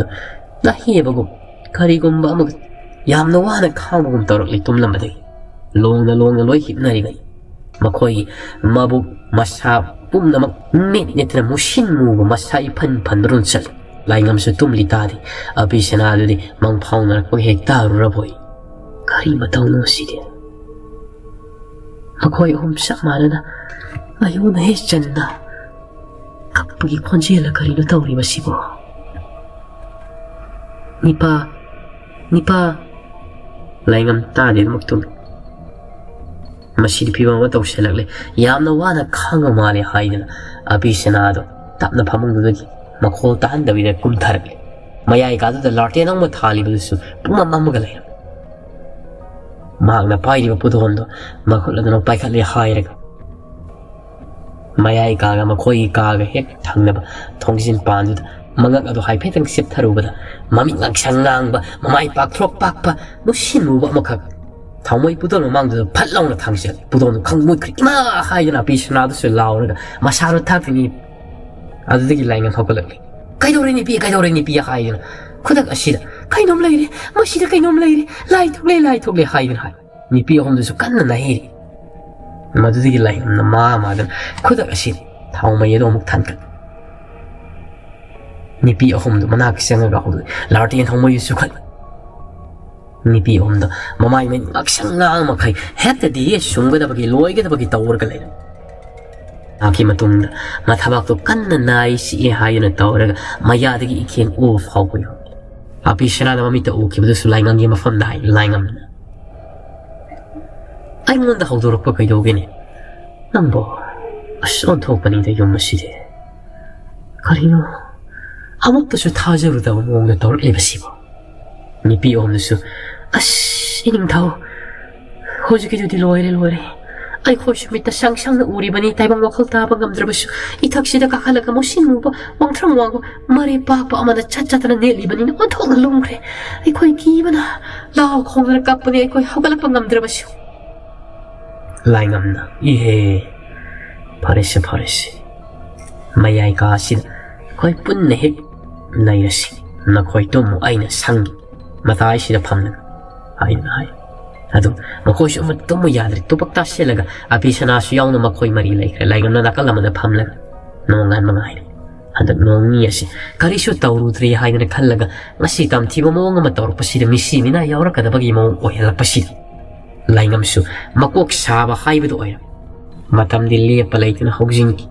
na hebagu karigumba amag yamna wana khangum torok li tumlamadi longna loi hipnari gai makhoi mabu masa pumna mak mit netra mushin mu masa iphan run chal laingam su tumli tadi abisana dudi mang phawna ko hekta raboi kari mataw no sidi makhoi ahum sakmana ayuna he channa kapagi khonjela kari no tawri basibo nipa laingam ta de maktum masidi piwa ma taw selakle yamna wana khanga mali haidana abi senado tapna phamung dudagi makhol tan davide kum tharakle mayai ka da larte nang ma thali busu puma mamga le magna pairi ba pudondo makhol adano paikale hairaga mayai ka ga makhoi ka ga hek thangna ba thongsin pandu mangak ado hai phetang sip tharubada mami ngak sangang ba mamai pak throk pak pa no sinu ba makak thawmoi pudon mang do phatlaw na thangsel pudon khangmoi kri ma hai na pisna do se law na masaru thapini adu digi lainga thokalak kai dore ni pi hai na khudak asida kai nom lai thokle hai ni pi hom do su kan na hi ꯃꯗꯨꯗꯒꯤ ꯂꯥꯏꯉꯝꯅ ꯃꯥꯗꯅ ꯈꯨꯗꯛ ꯑꯁꯤꯗ ꯊꯥꯎ ꯃꯩ ꯑꯗꯨ ꯑꯃꯨꯛ ꯊꯥꯟꯒꯠ ꯅꯨꯄꯤ ꯑꯍꯨꯝꯗꯨ ꯃꯅꯥꯛ ꯆꯪꯉꯒ ꯍꯧꯗꯣꯛꯏ ꯂꯥꯔꯇꯦꯟ ꯊꯥꯎ ꯃꯩ ꯁꯨꯈꯠ ꯅꯨꯄꯤ ꯑꯍꯨꯝꯗ ꯃꯃꯥꯏ ꯃꯩ ꯉꯥꯛꯁꯪ ꯉꯥꯡ ꯃꯈꯩ ꯍꯦꯛꯇꯗꯤ ꯁꯨꯡꯒꯗꯕꯒꯤ ꯂꯣꯏꯒꯗꯕꯒꯤ ꯇꯧꯔꯒ ꯂꯩꯔꯝ ꯉꯥꯏꯍꯥꯛꯀꯤ ꯃꯇꯨꯡꯗ ꯃꯊꯕꯥꯛꯇꯨ ꯀꯟꯅ ꯅꯥꯏ ꯁꯤꯑꯦ ꯍꯥꯏꯗꯨꯅ ꯇꯧꯔꯒ ꯃꯌꯥꯗꯒꯤ ꯏꯈꯦꯡ ꯎꯕ ꯐꯥꯎꯕ ꯌꯥꯎꯏ ꯑꯄꯤ ꯁꯅꯥꯗ ꯃꯃꯤꯠꯇ ꯎꯈꯤꯕꯗꯨꯁꯨ ꯂꯥꯏꯉꯝꯒꯤ ꯃꯐꯝꯗ ꯍꯥꯏ ꯂꯥꯏꯉꯝꯅ ꯑꯩꯉꯣꯟꯗ ꯍꯧꯗꯣꯔꯛꯄ ꯀꯩꯗꯧꯒꯦꯅꯦ ꯅꯪꯕꯣ ꯑꯁ ꯑꯣꯟꯊꯣꯛꯄꯅꯤꯗ ꯌꯨꯝ ꯑꯁꯤꯗꯤ ꯀꯔꯤꯅꯣ ꯑꯃꯨꯛꯇꯁꯨ ꯊꯥꯖꯔꯨꯗꯕ ꯃꯑꯣꯡꯗ ꯇꯧꯔꯛꯂꯤꯕꯁꯤꯕꯣ ꯅꯨꯄꯤ ꯑꯍꯨꯝꯗꯨꯁꯨ ꯑꯁ ꯏꯅꯤꯡꯊꯧ ꯍꯧꯖꯤꯛꯀꯤꯗꯨꯗꯤ ꯂꯣꯏꯔꯦ ꯑꯩꯈꯣꯏꯁꯨ ꯃꯤꯠꯇ ꯁꯪ ꯁꯪꯅ ꯎꯔꯤꯕꯅꯤ ꯇꯥꯏꯕꯪ ꯋꯥꯈꯜ ꯇꯥꯕ ꯉꯝꯗ꯭ꯔꯕꯁꯨ ꯏꯊꯛꯁꯤꯗ ꯀꯥꯈꯠꯂꯒ ꯃꯨꯁꯤꯟ ꯃꯨꯕ ꯋꯥꯡꯊ꯭ꯔꯪ ꯋꯥꯡꯕ ꯃꯔꯩ ꯄꯥꯛꯄ ꯑꯃꯅ ꯆꯠꯇꯅ ꯅꯦꯠꯂꯤꯕꯅꯤꯅ ꯑꯣꯟꯊꯣꯛꯅ ꯂꯨꯝꯈ꯭ꯔꯦ ꯑꯩꯈꯣꯏ ꯀꯤꯕꯅ ꯂꯥꯎ ꯈꯣꯡꯗꯅ ꯀꯞꯄꯅꯤ ꯑꯩꯈꯣꯏ ꯍꯧꯒꯠꯂꯛꯄ ꯉꯝꯗ꯭ꯔꯕꯁꯨ ꯂꯥꯏꯉꯝꯅ ꯏꯍꯦ ꯐꯔꯦꯁꯦ ꯃꯌꯥꯏ ꯀꯥꯁꯤꯗ ꯑꯩꯈꯣꯏ ꯄꯨꯟꯅ ꯍꯦꯛ ꯂꯩꯔꯁꯤ ꯅꯈꯣꯏ ꯇꯨꯝꯃꯨ ꯑꯩꯅ ꯁꯪꯒꯤ ꯃꯇꯥꯏꯁꯤꯗ ꯐꯝꯂꯒ ꯍꯥꯏꯗꯨꯅ ꯍꯥꯏ ꯑꯗꯨ ꯃꯈꯣꯏꯁꯨ ꯑꯃ ꯇꯨꯝꯃꯨ ꯌꯥꯗ꯭ꯔꯦ ꯇꯨꯄꯛ ꯇꯥꯁꯤꯜꯂꯒ ꯑꯄꯤ ꯁꯅꯥꯁꯨ ꯌꯥꯎꯅ ꯃꯈꯣꯏ ꯃꯔꯤ ꯂꯩꯈ꯭ꯔꯦ ꯂꯥꯏꯉꯝꯅ ꯅꯥꯀꯜ ꯑꯃꯗ ꯐꯝꯂꯒ ꯅꯣꯡꯉꯥꯟꯕ ꯉꯥꯏꯔꯦ ꯍꯟꯗꯛ ꯅꯣꯡꯅꯤ ꯑꯁꯤ ꯀꯔꯤꯁꯨ ꯇꯧꯔꯨꯗ꯭ꯔꯦ ꯍꯥꯏꯗꯅ ꯈꯜꯂꯒ ꯉꯁꯤ ꯇꯝꯊꯤꯕ ꯃꯑꯣꯡ ꯑꯃ ꯇꯧꯔꯛꯄꯁꯤꯗ ꯃꯤꯁꯤ ꯃꯤꯅꯥ ꯌꯥꯎꯔꯛꯀꯗꯕꯒꯤ ꯃꯑꯣꯡ ꯑꯣꯏꯍꯜꯂꯛꯄꯁꯤꯗ ꯂꯥꯏꯉꯝꯁꯨ ꯃꯀꯣꯛ ꯁꯥꯕ ꯍꯥꯏꯕꯗꯨ ꯑꯣꯏꯔꯝ ꯃꯇꯝꯗꯤ ꯂꯦꯞꯄ ꯂꯩꯇꯅ ꯍꯧꯖꯤꯟꯈꯤ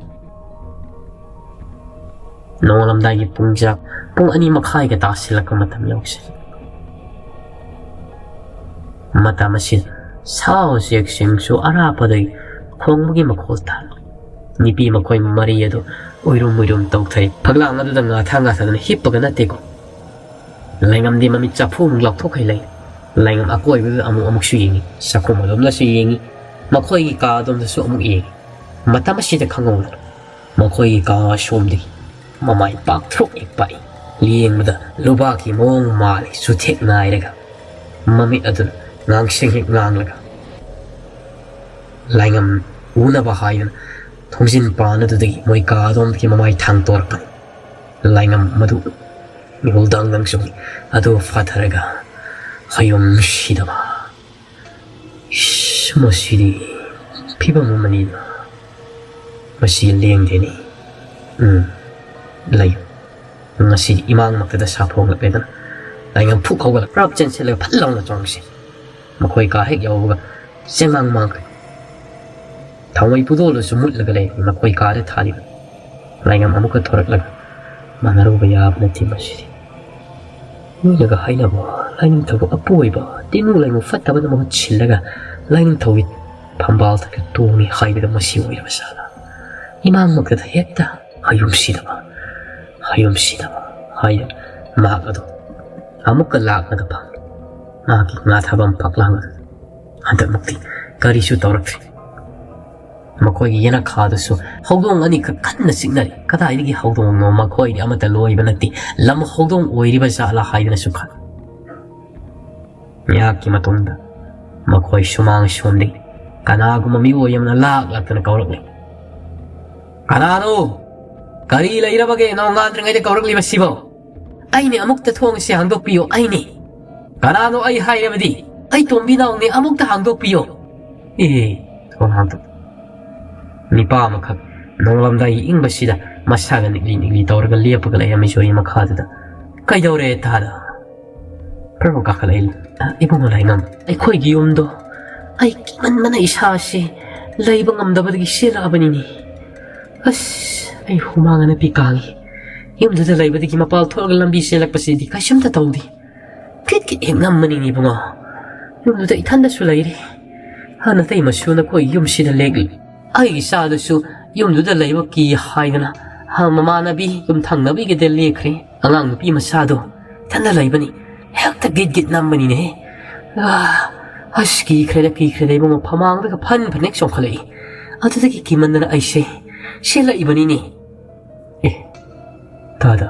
ꯅꯣꯡꯉꯥꯜꯂꯝꯗꯥꯏꯒꯤ ꯄꯨꯡꯖꯥꯛ ꯄꯨꯡ 2:30ꯒ ꯇꯥꯁꯤꯜꯂꯛꯄ ꯃꯇꯝ ꯌꯧꯁꯤꯜꯂꯦ ꯃꯇꯝ ꯑꯁꯤꯗ ꯁꯥ ꯎꯆꯦꯛꯁꯤꯡꯁꯨ ꯑꯔꯥꯞꯄꯗꯒꯤ ꯈꯣꯡꯕꯒꯤ ꯃꯈꯣꯜ ꯇꯥꯔꯛꯏ ꯅꯨꯄꯤ ꯃꯈꯣꯏ ꯃꯔꯤ ꯑꯗꯨ ꯎꯏꯔꯨꯝ ꯇꯧꯊꯩ ꯐꯛꯂꯥꯡ ꯑꯗꯨꯗ ꯉꯥꯊꯗꯅ ꯍꯤꯞꯄꯒ ꯅꯠꯇꯦꯀꯣ ꯂꯥꯏꯉꯝꯗꯤ ꯃꯃꯤꯠ ꯆꯥꯐꯨꯃꯨꯛ ꯂꯥꯎꯊꯣꯛꯈꯩ ꯂꯩ ꯂꯥꯏꯉꯝ ꯑꯀꯣꯏꯕꯗꯨꯗ ꯑꯃꯨꯛꯁꯨ ꯌꯦꯡꯉꯤ ꯆꯥꯛꯈꯨꯝ ꯑꯗꯣꯝꯗꯁꯨ ꯌꯦꯡꯉꯤ ꯃꯈꯣꯏꯒꯤ ꯀꯥ ꯑꯗꯣꯝꯗꯁꯨ ꯑꯃꯨꯛ ꯌꯦꯡꯉꯤ ꯃꯇꯝ ꯑꯁꯤꯗ ꯈꯪꯍꯧꯗꯅ ꯃꯈꯣꯏꯒꯤ ꯀꯥ ꯑꯁꯣꯝꯗꯒꯤ ꯃꯃꯥꯏ ꯄꯥꯛꯊꯣꯛ ꯄꯥꯛꯏ ꯌꯦꯡꯕꯗ ꯂꯨꯕꯥꯛꯀꯤ ꯃꯑꯣꯡ ꯃꯥꯜꯂꯤ ꯆꯨꯊꯦꯛ ꯅꯥꯏꯔꯒ ꯃꯃꯤꯠ ꯑꯗꯨꯅ ꯉꯥꯡꯁꯤꯡ ꯍꯦꯛ ꯉꯥꯡꯂꯒ ꯂꯥꯏꯉꯝ ꯎꯅꯕ ꯍꯥꯏꯗꯨꯅ ꯊꯣꯡꯖꯤꯟ ꯄꯥꯟ ꯑꯗꯨꯗꯒꯤ ꯃꯣꯏ ꯀꯥ ꯑꯗꯣꯝꯗꯒꯤ ꯃꯃꯥꯏ ꯊꯥꯡꯇꯣꯔꯛꯄꯅꯤ ꯂꯥꯏꯉꯝ ꯃꯗꯨ ꯃꯤꯍꯨꯜꯗꯥꯡ ꯆꯣꯡꯉꯤ ꯑꯗꯨ ꯐꯥꯊꯔꯒ ꯍꯌꯨꯝ ꯁꯤꯗꯕ ꯃꯁꯤꯗꯤ ꯐꯤꯕꯝ ꯑꯃꯅꯤꯅ ꯃꯁꯤ ꯂꯦꯡꯗꯦꯅꯤ ꯂꯩꯌꯨ ꯉꯁꯤꯗꯤ ꯏꯃꯥꯡꯃꯛꯇꯗ ꯁꯥꯐꯣꯡꯂꯛꯂꯦꯗꯅ ꯂꯥꯏꯉꯝ ꯐꯨꯛ ꯍꯧꯒꯠꯂ ꯄ꯭ꯔꯞ ꯆꯦꯟꯁꯤꯜꯂꯒ ꯐꯠ ꯂꯥꯎꯅ ꯆꯣꯡꯁꯤ ꯃꯈꯣꯏ ꯀꯥ ꯍꯦꯛ ꯌꯧꯕꯒ ꯆꯦꯡꯃꯥꯡ ꯃꯥꯡꯈ꯭ꯔꯦ ꯊꯥꯎꯃꯩ ꯄꯨꯗꯣꯜꯗꯨꯁꯨ ꯃꯨꯠꯂꯒ ꯂꯩ ꯃꯈꯣꯏ ꯀꯥꯗ ꯊꯥꯜꯂꯤꯕ ꯂꯥꯏꯉꯝ ꯑꯃꯨꯛꯀ ꯊꯣꯔꯛꯂꯒ ꯃꯥꯟꯅꯔꯨꯕ ꯌꯥꯕ ꯅꯠꯇꯦ ꯃꯁꯤꯗꯤ ꯃꯤꯅꯒ ꯍꯥꯏꯅꯕ ꯂꯥꯏꯅꯤꯡꯊꯧ ꯑꯄꯣꯏꯕ ꯇꯤꯟꯃꯨ ꯂꯩꯃꯨ ꯐꯠꯇꯕꯅ ꯃꯍꯨꯠ ꯁꯤꯜꯂꯒ ꯂꯥꯏꯅꯤꯡꯊꯧꯒꯤ ꯐꯝꯕꯥꯜꯗꯒ ꯇꯣꯡꯉꯤ ꯍꯥꯏꯕꯗ ꯃꯁꯤ ꯑꯣꯏꯔꯕ ꯖꯥꯠꯂ ꯏꯃꯥꯡꯃꯛꯇꯗ ꯍꯦꯛꯇ ꯍꯌꯨꯝ ꯁꯤꯗꯕ ꯍꯥꯏꯗꯅ ꯃꯍꯥꯛ ꯑꯗꯨ ꯑꯃꯨꯛꯀ ꯂꯥꯛꯂꯒ ꯐꯝꯃꯤ ꯃꯍꯥꯛꯀꯤ ꯉꯥꯊꯕꯝ ꯐꯛꯂꯥꯡ ꯑꯗꯨꯗ ꯍꯟꯗꯛꯃꯛꯇꯤ ꯀꯔꯤꯁꯨ ꯇꯧꯔꯛꯇ꯭ꯔꯤ ꯃꯈꯣꯏꯒꯤ ꯌꯦꯅꯈꯥꯗꯁꯨ ꯍꯧꯗꯣꯡ ꯑꯅꯤꯈꯛ ꯀꯟꯅ ꯆꯤꯛꯅꯔꯤ ꯀꯗꯥꯏꯗꯒꯤ ꯍꯧꯗꯣꯡꯅꯣ ꯃꯈꯣꯏꯗꯤ ꯑꯃꯠꯇ ꯂꯣꯏꯕ ꯅꯠꯇꯦ ꯂꯝ ꯍꯧꯗꯣꯡ ꯑꯣꯏꯔꯤꯕ ꯖꯥꯠꯂꯥ ꯍꯥꯏꯗꯅꯁꯨ ꯈꯜꯂꯤ ꯉꯥꯏꯍꯥꯛꯀꯤ ꯃꯇꯨꯡꯗ ꯃꯈꯣꯏ ꯁꯨꯃꯥꯡ ꯁꯣꯝꯗꯒꯤ ꯀꯅꯥꯒꯨꯝꯕ ꯃꯤꯑꯣꯏ ꯑꯃꯅ ꯂꯥꯛꯇꯅ ꯀꯧꯔꯛꯂꯤ ꯀꯅꯥꯅꯣ ꯀꯔꯤ ꯂꯩꯔꯕꯒꯦ ꯅꯣꯡꯉꯥꯟꯗ꯭ꯔꯤꯉꯩꯗ ꯀꯧꯔꯛꯂꯤꯕꯁꯤꯕꯣ ꯑꯩꯅꯦ ꯑꯃꯨꯛꯇ ꯊꯣꯡꯁꯦ ꯍꯥꯡꯗꯣꯛꯄꯤꯌꯣ ꯑꯩꯅꯦ ꯀꯅꯥꯅꯣ ꯑꯩ ꯍꯥꯏꯔꯕꯗꯤ ꯑꯩ ꯇꯣꯝꯕꯤ ꯅꯥꯎꯅꯦ ꯑꯃꯨꯛꯇ ꯍꯥꯡꯗꯣꯛꯄꯤꯌꯣ ꯊꯣꯡ ꯍꯥꯡꯗꯣꯛ ꯅꯤꯄꯥ ꯑꯃꯈꯛ ꯅꯣꯡꯉꯥꯜꯂꯝꯗꯥꯏꯒꯤ ꯏꯪꯕꯁꯤꯗ ꯃꯁꯥꯒ ꯅꯤꯛꯂꯤ ꯇꯧꯔꯒ ꯂꯦꯞꯄꯒ ꯂꯩꯔꯝꯃꯤ ꯖꯣꯏ ꯃꯈꯥꯗꯨꯗ ꯀꯩꯗꯧꯔꯦ ꯇꯥꯗ ꯄ꯭ꯔꯚꯨ ꯀꯥꯈꯠꯂꯛꯏ ꯏꯕꯨꯡꯉꯣ ꯂꯥꯏꯉꯝ ꯑꯩꯈꯣꯏꯒꯤ ꯌꯨꯝꯗꯣ ꯑꯩ ꯀꯤꯃꯟꯕꯅ ꯏꯁꯥꯁꯤ ꯂꯩꯕ ꯉꯝꯗꯕꯗꯒꯤ ꯆꯦꯜꯂꯛꯑꯕꯅꯤꯅꯦ ꯑꯁ ꯑꯩ ꯍꯨꯃꯥꯡ ꯑꯅꯞꯄꯤ ꯀꯥꯡꯉꯤ ꯌꯨꯝꯗꯨꯗ ꯂꯩꯕꯗꯒꯤ ꯃꯄꯥꯜ ꯊꯣꯛꯂꯒ ꯂꯝꯕꯤ ꯆꯦꯜꯂꯛꯄꯁꯤꯗꯤ ꯀꯩꯁꯨꯝꯇ ꯇꯧꯗꯦ ꯀꯤꯠ ꯍꯦꯛ ꯉꯝꯕꯅꯤꯅꯦ ꯏꯕꯨꯡꯉꯣ ꯌꯨꯝꯗꯨꯗ ꯏꯊꯟꯗꯁꯨ ꯂꯩꯔꯤ ꯍꯥꯟꯅꯇꯩ ꯃꯁꯨ ꯅꯈꯣꯏ ꯌꯨꯝꯁꯤꯗ ꯂꯦꯛꯂꯤ ꯑꯩꯒꯤ ꯏꯆꯥꯗꯨꯁꯨ ꯌꯨꯝꯗꯨꯗ ꯂꯩꯕ ꯀꯤ ꯍꯥꯏꯗꯅ ꯃꯃꯥꯟꯅꯕꯤ ꯌꯨꯝꯊꯪꯅꯕꯤꯒꯤꯗ ꯂꯦꯛꯈ꯭ꯔꯦ ꯑꯉꯥꯡ ꯅꯨꯄꯤ ꯃꯆꯥꯗꯣ ꯏꯊꯟꯗ ꯂꯩꯕꯅꯤ ꯍꯦꯛꯇ ꯒꯤꯠ ꯅꯝꯕꯅꯤꯅꯦꯍꯦ ꯑꯁ ꯀꯤꯈ꯭ꯔꯦꯗ ꯏꯕꯨꯡꯉꯣ ꯐꯃꯥꯡꯗꯒ ꯐꯅꯦꯛ ꯆꯣꯡꯈꯠꯂꯛꯏ ꯑꯗꯨꯗꯒꯤ ꯀꯤꯃꯟꯗꯅ ꯑꯩꯁꯦ ꯆꯦꯜꯂꯛꯏꯕꯅꯤꯅꯦ ꯗꯥꯗꯥ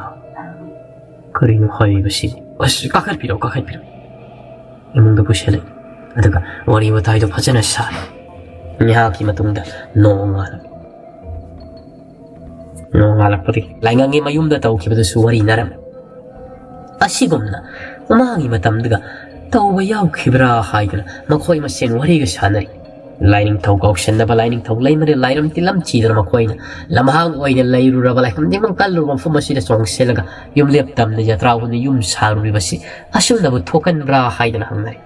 ꯀꯔꯤꯅꯣ ꯍꯥꯏꯔꯤꯕꯁꯤꯅꯤ ꯑꯁ ꯀꯥꯈꯠꯄꯤꯔꯛꯎ ꯏꯃꯨꯡꯗ ꯄꯨꯁꯤꯜꯂꯛꯏ ꯑꯗꯨꯒ ꯋꯥꯔꯤ ꯋꯥꯇꯥꯏꯗꯣ ꯐꯖꯅ ꯁꯥꯔꯦ ꯉꯥꯏꯍꯥꯛꯀꯤ ꯃꯇꯨꯡꯗ ꯅꯣꯡꯉꯥꯜꯂꯛꯄꯗꯒꯤ ꯂꯥꯏꯉꯝꯒꯤ ꯃꯌꯨꯝꯗ ꯇꯧꯈꯤꯕꯗꯨꯁꯨ ꯋꯥꯔꯤ ꯅꯔꯝꯃꯤ ꯑꯁꯤꯒꯨꯝꯅ ꯃꯃꯥꯡꯒꯤ ꯃꯇꯝꯗꯨꯒ ꯇꯧꯕ ꯌꯥꯎꯈꯤꯕ꯭ꯔꯥ ꯍꯥꯏꯗꯅ ꯃꯈꯣꯏ ꯃꯁꯦꯟ ꯋꯥꯔꯤꯒ ꯁꯥꯟꯅꯔꯤ Lining thâu caution na ba lining thâu lay mari lairam tilam chi na makoi na lamhang oi na lay rura ba laikam di mang kalur mang fumasi na song selaga yum leptam na yatraw na yum saru basi asum na bu thokan bra hai na hangnai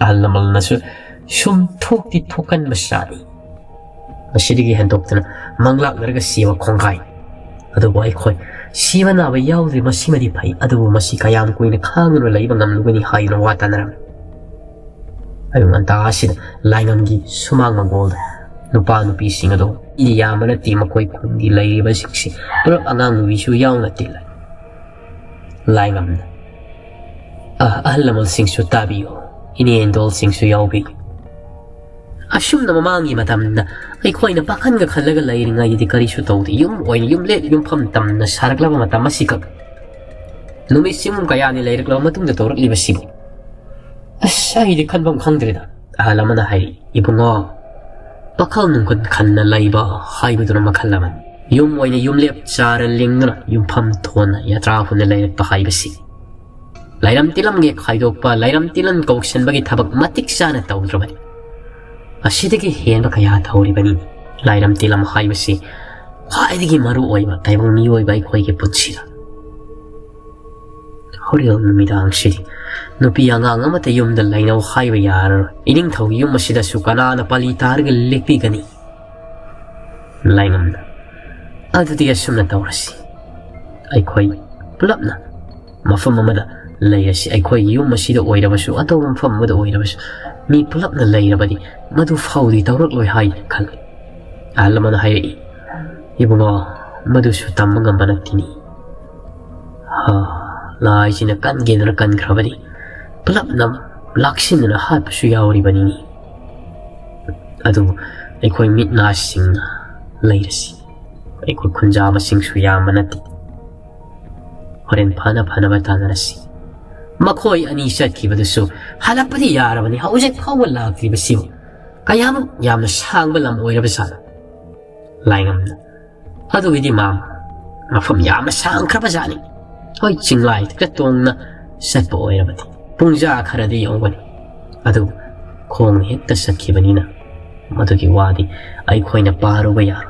alamal na su sum thok ti thokan masani masidi gi handok na manglak narga siwa khongkai adu bai khoi siwa na ba yaw ri masimadi phai adu masi kayam kuina khangro lay bangam lugani hai na wata na ayung antasin laingamgi sumang magol nupa nupi singado iyamana ti makoi kundi laiba siksi pero angang wisu yaw na tilay laingam ahlamal singsu tabiyo ini endol singsu yawbi asum na mamangi matam na ay koy na pakan ga khalaga lairi nga yidi karisu tawdi yum oy yum le yum pamtam na saraklaba matam masikag numisimum kaya ni lairiklaw matung da torak liba sibo asay di kan bang khangdrida alamana hay ibungo bakal nung kan na laiba hay budura makalaman yum way na yum lep chara lingna yum pam thona yatra hu na lairak pa hay basi lairam tilam ge khaidok pa lairam tilan kaukshan bagi thabak matik sana tawdra bani asidagi hen ba kaya thawri bani lairam tilam hay basi khaidagi maru oiba taibang mi oiba khoi ge putchira horil numidang sidi nupi angang amata yumda lainaw khaiba yar ining thaw yum masida sukana na pali targa lekpi gani laingam na adati asumna tawrasi ai khoi pulapna mafam amada layasi ai khoi yum masida oirabasu ataw mafam amada oirabasu mi pulapna lairabadi madu faudi tawrak loi hai khal alamana hai ibunga madu su tamanga banatini ha lai china kan genra kan khrabadi pulap nam laksin na hat su yawri banini adu aikoi mit na singna lairasi aikoi khunja ma sing su ya manati horen phana phana ba tanarasi makhoi ani sat ki badasu halapadi yarabani hauje khawal lakri basiu kayam yamna sang balam oira basala laingam adu idi mam mafam yamna sang khrabajani hoi chinglai ka tongna satpa oirabati pungja kharadi yongwani adu khong hekta satkhibanina madugi wadi ai khoina paruba yar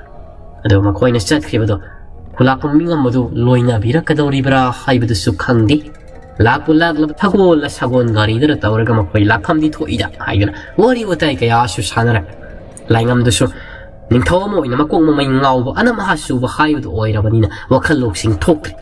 adu ma khoina satkhibado khulakam mingam madu loina bira kadori bra haibadu su khangdi lakpulak lab thagol la sagon gari dara tawraga ma khoi lakham di thoida haidana wari watai ka ya su sanara laingam dusu ningthawmo ina makong ma mai ngawbo ana ma hasu ba haibu oirabanina wakhal lok sing thokri